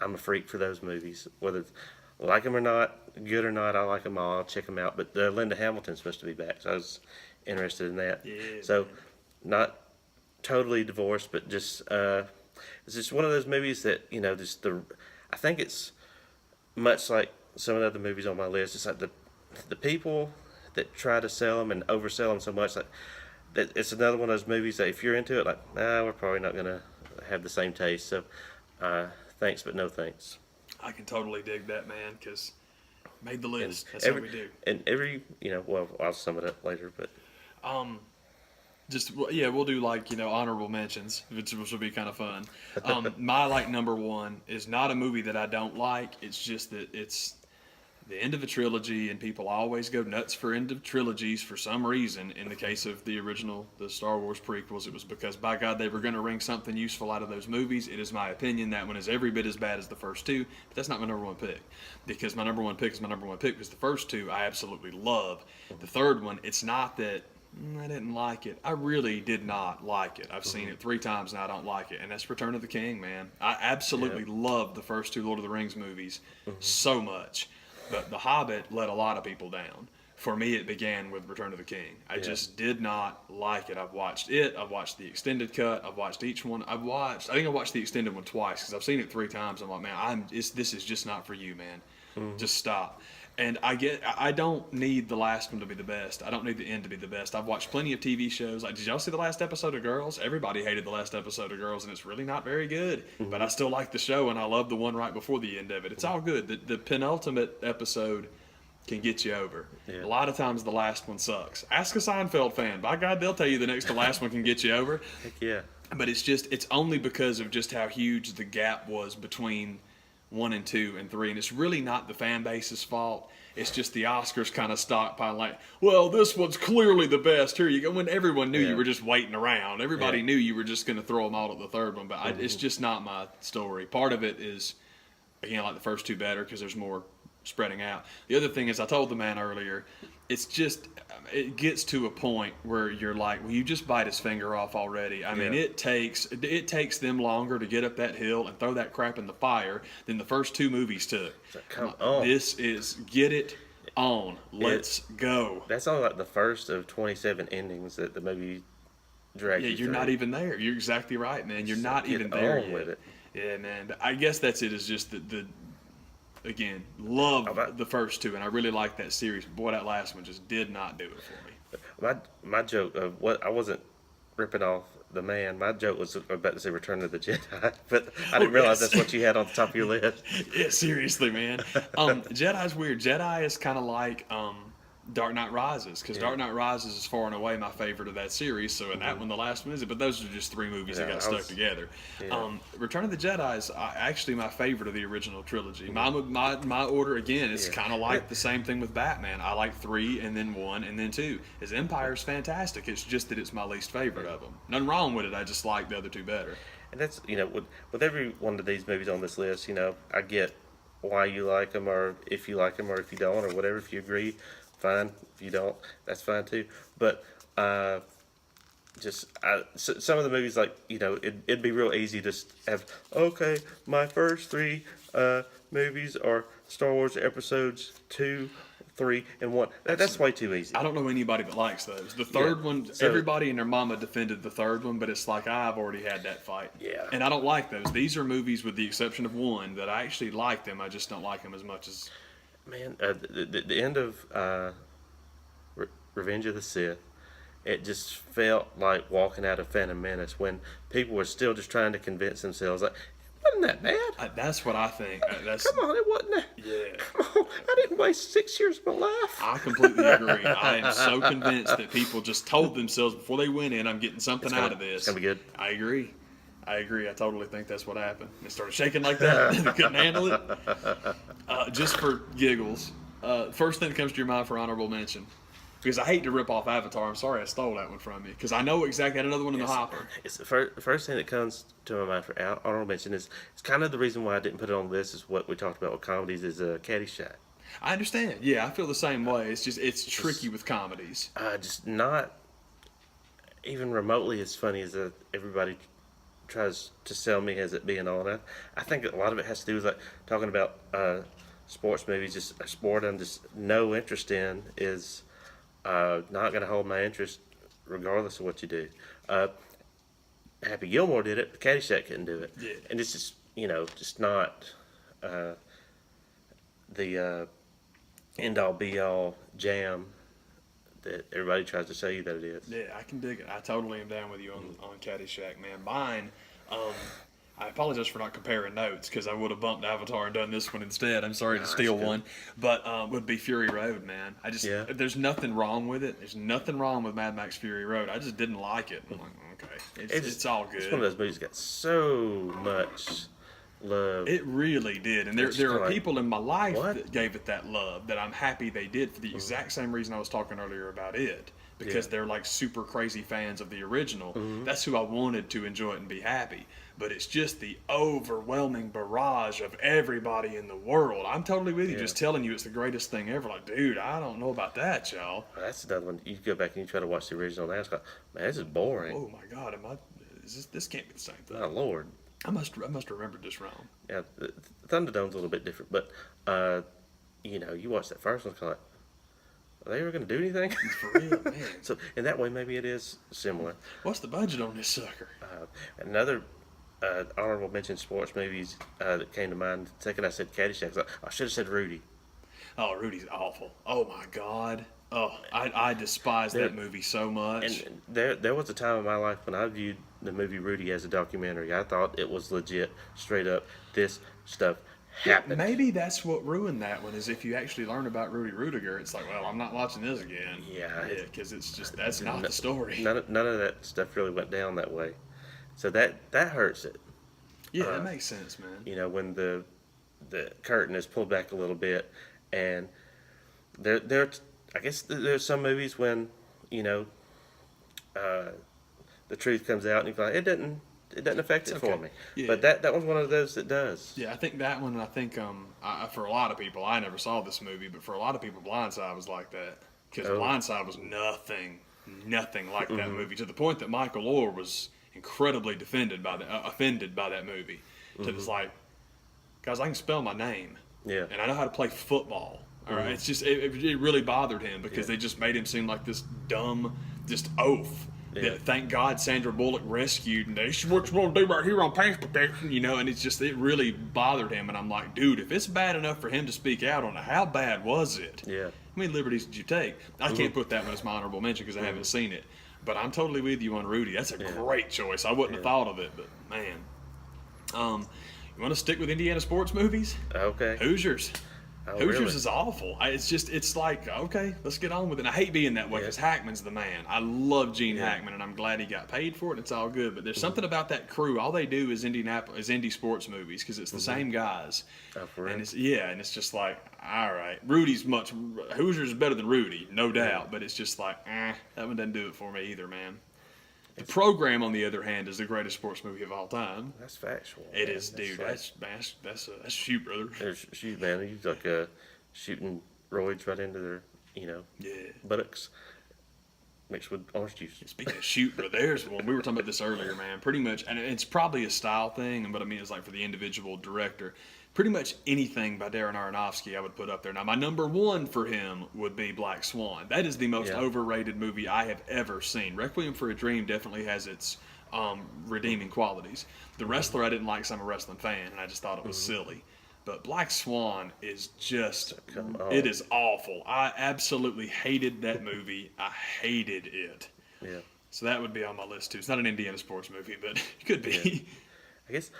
a freak for those movies, whether I like them or not, good or not. I like them all. I'll check them out. But Linda Hamilton's supposed to be back, so I was interested in that. Yeah, so not totally divorced, but just it's just one of those movies that I think it's much like some of the other movies on my list. It's like the people that try to sell them and oversell them so much, like that it's another one of those movies that if you're into it, like, nah, we're probably not gonna have the same taste. So thanks, but no thanks. I can totally dig that, man, because made the list. That's how we do. And every, well, I'll sum it up later, but we'll do honorable mentions, which will be kind of fun. My number 1 is not a movie that I don't like. It's just that it's the end of a trilogy, and people always go nuts for end of trilogies for some reason. In the case of the Star Wars prequels, it was because, by God, they were going to wring something useful out of those movies. It is my opinion that one is every bit as bad as the first 2, but that's not my number 1 pick, because my number 1 pick is my number 1 pick because the first 2 I absolutely love. The third one, it's not that I didn't like it. I really did not like it. I've seen it 3 times and I don't like it, and that's Return of the King, man. I absolutely loved the first 2 Lord of the Rings movies so much. But The Hobbit let a lot of people down. For me, it began with Return of the King. I just did not like it. I've watched it. I've watched the extended cut. I've watched each one. I think I watched the extended one twice because I've seen it 3 times. I'm like, man, this is just not for you, man. Just stop. And I don't need the last one to be the best. I don't need the end to be the best. I've watched plenty of TV shows. Did y'all see the last episode of Girls? Everybody hated the last episode of Girls, and it's really not very good. But I still like the show, and I love the one right before the end of it. It's all good. The penultimate episode can get you over. A lot of times the last one sucks. Ask a Seinfeld fan. By God, they'll tell you the next to last one can get you over. Heck yeah. But it's only because of just how huge the gap was between 1 and 2 and 3, and it's really not the fan base's fault. It's just the Oscars kind of stockpile, like, well, this one's clearly the best. Here you go. When everyone knew you were just waiting around, everybody knew you were just going to throw them all at the third one. But it's just not my story. Part of it is, again, I like the first 2 better because there's more spreading out. The other thing is, I told the man earlier, it's just, it gets to a point where you're like, well, you just bite his finger off already. I mean, it takes them longer to get up that hill and throw that crap in the fire than the first 2 movies took. Come on. This is get it on. Let's go. That's only like the first of 27 endings that the movie dragged you you're through. not even there. You're exactly right, man. You're not even there yet. With it. Yeah, man. But I guess that's it. Is just the again, love the first 2, and I really like that series. Boy, that last one just did not do it for me. My joke of what I wasn't ripping off the man. My joke was about to say Return of the Jedi, but I didn't realize that's what you had on the top of your list. Yeah, seriously, man. Jedi's weird. Jedi is kind of like Dark Knight Rises, because Dark Knight Rises is far and away my favorite of that series. So, and that one, the last one is it. But those are just 3 movies that got stuck together. Yeah. Return of the Jedi is actually my favorite of the original trilogy. My order again is kind of like the same thing with Batman. I like 3 and then 1 and then 2. His Empire's fantastic. It's just that it's my least favorite of them. Nothing wrong with it. I just like the other 2 better. And that's with every one of these movies on this list, I get why you like them, or if you like them, or if you don't, or whatever. If you agree, fine. If you don't, that's fine too. But some of the movies, like, it'd be real easy to have, okay, my first three movies are Star Wars episodes 2, 3, and 1. That's way too easy. I don't know anybody that likes those. The third one, so- everybody and their mama defended the third one, but it's like I've already had that fight. Yeah. And I don't like those. These are movies, with the exception of one, that I actually like them. I just don't like them as much as. Man, the end of Revenge of the Sith, it just felt like walking out of Phantom Menace when people were still just trying to convince themselves, like, it wasn't that bad. That's what I think. Come on, it wasn't that. Yeah. Come on, I didn't waste 6 years of my life. I completely agree. I am so convinced that people just told themselves before they went in, I'm getting something out of this. It's going to be good. I agree. I totally think that's what happened. It started shaking like that. They couldn't handle it. Just for giggles, first thing that comes to your mind for honorable mention. Because I hate to rip off Avatar. I'm sorry I stole that one from you. Because I know exactly, I had another one in the hopper. It's the first thing that comes to my mind for honorable mention is, it's kind of the reason why I didn't put it on the list, is what we talked about with comedies, is Caddyshack. I understand. Yeah, I feel the same way. It's just, it's tricky with comedies. Just not even remotely as funny as everybody tries to sell me as it being on. I think a lot of it has to do with, like, talking about sports movies. Just a sport I'm just no interest in is not going to hold my interest regardless of what you do. Happy Gilmore did it, but Caddyshack couldn't do it. Yeah. And it's just, just not the end-all be-all jam that everybody tries to show you that it is. Yeah, I can dig it. I totally am down with you on Caddyshack, man. Mine, I apologize for not comparing notes, because I would have bumped Avatar and done this one instead. I'm sorry to steal one. But would be Fury Road, man. There's nothing wrong with it. There's nothing wrong with Mad Max Fury Road. I just didn't like it. I'm like, okay, it's all good. It's one of those movies that got so much love. It really did. And there are people in my life what? that gave it that love that I'm happy they did, for the exact same reason I was talking earlier about it. Because they're like super crazy fans of the original. That's who I wanted to enjoy it and be happy. But it's just the overwhelming barrage of everybody in the world. I'm totally with you, just telling you it's the greatest thing ever. Like, dude, I don't know about that, y'all. That's another one. You go back and you try to watch the original now, it's like, man, this is boring. Oh my God, this can't be the same thing. Oh, Lord. I must remember this wrong. Yeah, the Thunderdome's a little bit different, but, you watch that first one, it's kind of like, are they ever going to do anything? For real, man. So, in that way, maybe it is similar. What's the budget on this sucker? Another honorable mention sports movies that came to mind. The second I said Caddyshack, I should have said Rudy. Oh, Rudy's awful. Oh my God. Oh, I despise that movie so much. And there was a time in my life when I viewed the movie Rudy as a documentary. I thought it was legit, straight up. This stuff happened. Maybe that's what ruined that one, is if you actually learn about Rudy Rudiger, it's like, well, I'm not watching this again. Yeah, because it's just, that's not the story. None of that stuff really went down that way. So that hurts it. Yeah, that makes sense, man. When the curtain is pulled back a little bit, and there I guess there's some movies when the truth comes out and you're like, it doesn't affect it for me. Yeah. But that one's one of those that does. Yeah, I think that one. I think for a lot of people, I never saw this movie, but for a lot of people, Blindside was like that, because Blindside was nothing like that movie, to the point that Michael Orr was incredibly offended by that movie. So it's like, guys, I can spell my name, and I know how to play football. All right, it's just it really bothered him, because they just made him seem like this dumb, just oaf. That, thank God, Sandra Bullock rescued, and this is what you want to do right here on pass protection, and it really bothered him. And I'm like, dude, if it's bad enough for him to speak out on it, how bad was it? Yeah. How many liberties did you take? I can't put that one as my honorable mention because I haven't seen it. But I'm totally with you on Rudy. That's a great choice. I wouldn't have thought of it, but man. You want to stick with Indiana sports movies? Okay. Hoosiers. Oh, Hoosiers really? is awful. It's like, okay, let's get on with it. And I hate being that way, because Hackman's the man. I love Gene Hackman, and I'm glad he got paid for it. It's all good. But there's something about that crew. All they do is indie sports movies, because it's the same guys. Oh, for real? And it's just like, all right, Hoosiers is better than Rudy, no doubt. But it's just like, that one doesn't do it for me either, man. The Program, on the other hand, is the greatest sports movie of all time. That's factual. It is, dude. That's shoot, brother. Shoot, man. He's like shooting roids right into their, buttocks. mixed with orange juice. Speaking of shoot, but there's one. We were talking about this earlier, man. Pretty much, and it's probably a style thing, but I mean, it's like for the individual director. Pretty much anything by Darren Aronofsky I would put up there. Now, my number one for him would be Black Swan. That is the most overrated movie I have ever seen. Requiem for a Dream definitely has its redeeming qualities. The Wrestler I didn't like, because I'm a wrestling fan, and I just thought it was silly. But Black Swan is just, it is awful. I absolutely hated that movie. I hated it. Yeah. So that would be on my list, too. It's not an Indiana sports movie, but it could be. Yeah. I guess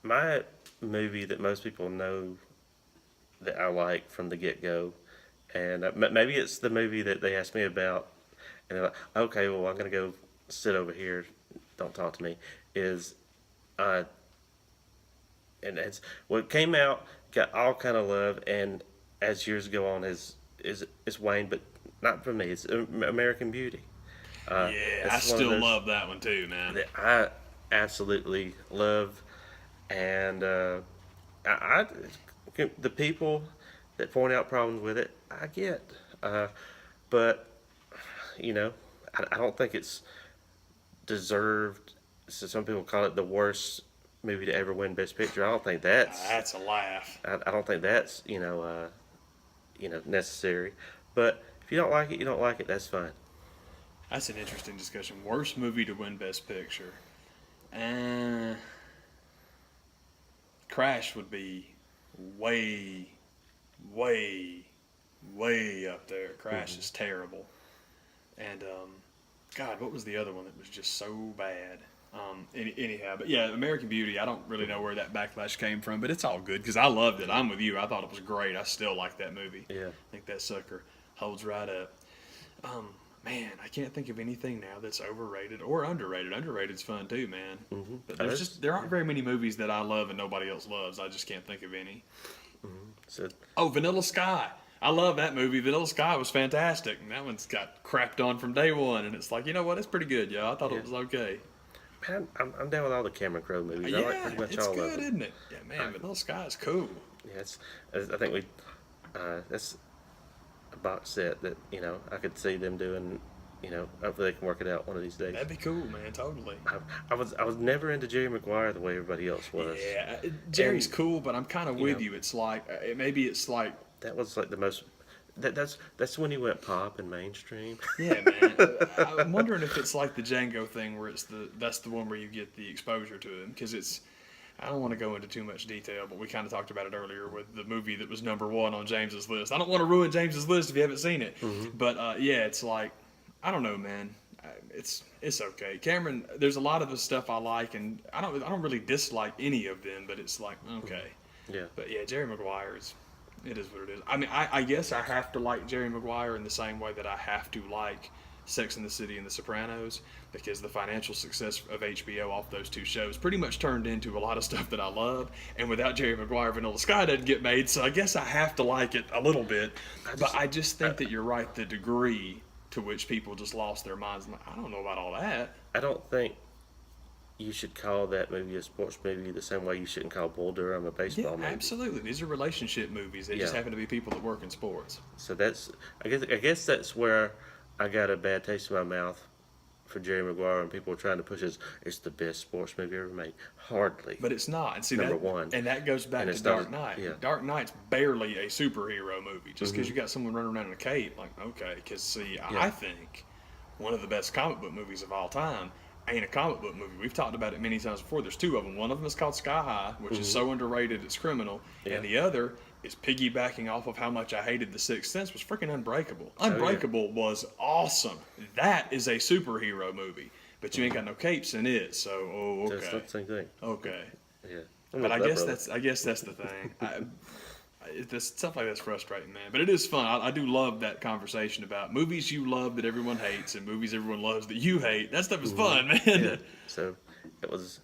my movie that most people know that I like from the get-go, and maybe it's the movie that they asked me about, and they're like, okay, well, I'm going to go sit over here, don't talk to me, is, and it's, well, it came out, got all kind of love, and as years go on, is waned, but not for me, it's American Beauty. Yeah, I still love that one, too, man. That I absolutely love. And I the people that point out problems with it, I get. But, you know, I don't think it's deserved. So some people call it the worst movie to ever win Best Picture. I don't think that's a laugh. I don't think that's, necessary. But if you don't like it, you don't like it. That's fine. That's an interesting discussion. Worst movie to win Best Picture. Crash would be way, way, way up there. Crash is terrible. And, God, what was the other one that was just so bad? Anyhow, but yeah, American Beauty, I don't really know where that backlash came from, but it's all good because I loved it. I'm with you. I thought it was great. I still like that movie. Yeah. I think that sucker holds right up. Man, I can't think of anything now that's overrated or underrated. Underrated's fun too, man. Mm-hmm. But there aren't very many movies that I love and nobody else loves. I just can't think of any. Mm-hmm. Vanilla Sky. I love that movie. Vanilla Sky was fantastic, and that one's got crapped on from day one. And it's like, you know what? It's pretty good, y'all. I thought it was okay. Man, I'm down with all the Cameron Crowe movies. Yeah, I like pretty much it's all good, of them. isn't it? Yeah, man, Vanilla Sky is cool. Yeah, I think that's a box set that I could see them doing. Hopefully they can work it out one of these days. That'd be cool, man. Totally. I was never into Jerry Maguire the way everybody else was. Yeah, Jerry's cool, but I'm kind of with you. It's like maybe it's like that was like the most. That's when he went pop and mainstream. Yeah, man. I'm wondering if it's like the Django thing, where that's the one where you get the exposure to him, because it's. I don't want to go into too much detail, but we kind of talked about it earlier with the movie that was number one on James's list. I don't want to ruin James's list if you haven't seen it, but yeah, it's like I don't know, man. It's okay. Cameron, there's a lot of the stuff I like, and I don't really dislike any of them, but it's like okay. Yeah. But yeah, Jerry Maguire it is what it is. I mean, I guess I have to like Jerry Maguire in the same way that I have to like Sex and the City and The Sopranos, because the financial success of HBO off those two shows pretty much turned into a lot of stuff that I love. And without Jerry Maguire, Vanilla Sky doesn't get made, so I guess I have to like it a little bit. But I just think that you're right, the degree to which people just lost their minds. Like, I don't know about all that. I don't think you should call that movie a sports movie the same way you shouldn't call Bull Durham a baseball movie. Absolutely. These are relationship movies. They just happen to be people that work in sports. So I guess that's where I got a bad taste in my mouth for Jerry Maguire, and people were trying to push it's the best sports movie ever made. Hardly. But it's not. And see, number one. And that goes back to Dark Knight. Yeah. Dark Knight's barely a superhero movie. Just because you got someone running around in a cape, like, okay. Because, see, I think one of the best comic book movies of all time ain't a comic book movie. We've talked about it many times before. There's two of them. One of them is called Sky High, which is so underrated it's criminal. Yeah. And the other is piggybacking off of how much I hated The Sixth Sense, was freaking Unbreakable. Unbreakable was awesome. That is a superhero movie. But you ain't got no capes in it, so okay. That's not the same thing. Okay. Yeah. But I guess that's the thing. Stuff like that's frustrating, man. But it is fun. I do love that conversation about movies you love that everyone hates and movies everyone loves that you hate. That stuff is fun, man. Yeah. So it was,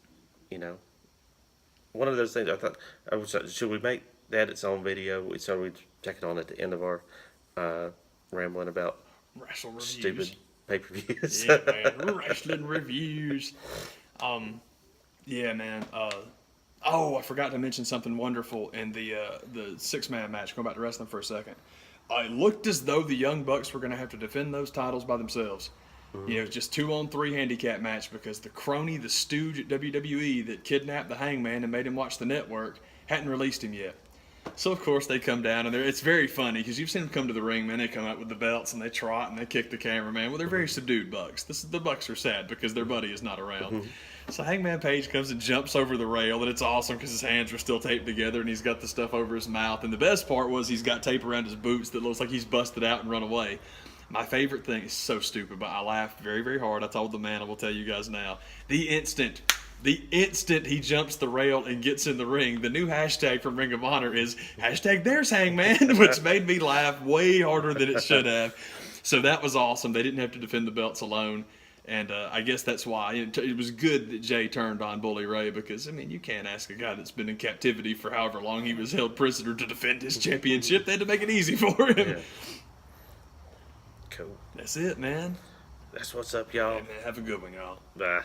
one of those things. I thought, should we make that its own video? We'd check it on at the end of our rambling about wrestling reviews. Stupid pay-per-views. Yeah, man. Wrestling reviews. Yeah, man. I forgot to mention something wonderful in the six-man match. Going back to wrestling for a second. It looked as though the Young Bucks were going to have to defend those titles by themselves. You know, just 2-on-3 handicap match because the crony, the stooge at WWE that kidnapped the Hangman and made him watch the network hadn't released him yet. So of course they come down and it's very funny because you've seen them come to the ring, man. They come out with the belts and they trot and they kick the cameraman. Well, they're very subdued Bucks. The Bucks are sad because their buddy is not around. So Hangman Page comes and jumps over the rail, and it's awesome because his hands are still taped together and he's got the stuff over his mouth. And the best part was he's got tape around his boots that looks like he's busted out and run away. My favorite thing is so stupid, but I laughed very, very hard. I told the man, I will tell you guys now. The instant he jumps the rail and gets in the ring, the new hashtag from Ring of Honor is #There's Hangman, which made me laugh way harder than it should have. So that was awesome. They didn't have to defend the belts alone. And I guess that's why it was good that Jay turned on Bully Ray because, I mean, you can't ask a guy that's been in captivity for however long he was held prisoner to defend his championship. They had to make it easy for him. Yeah. Cool. That's it, man. That's what's up, y'all. Hey, man, have a good one, y'all. Bye.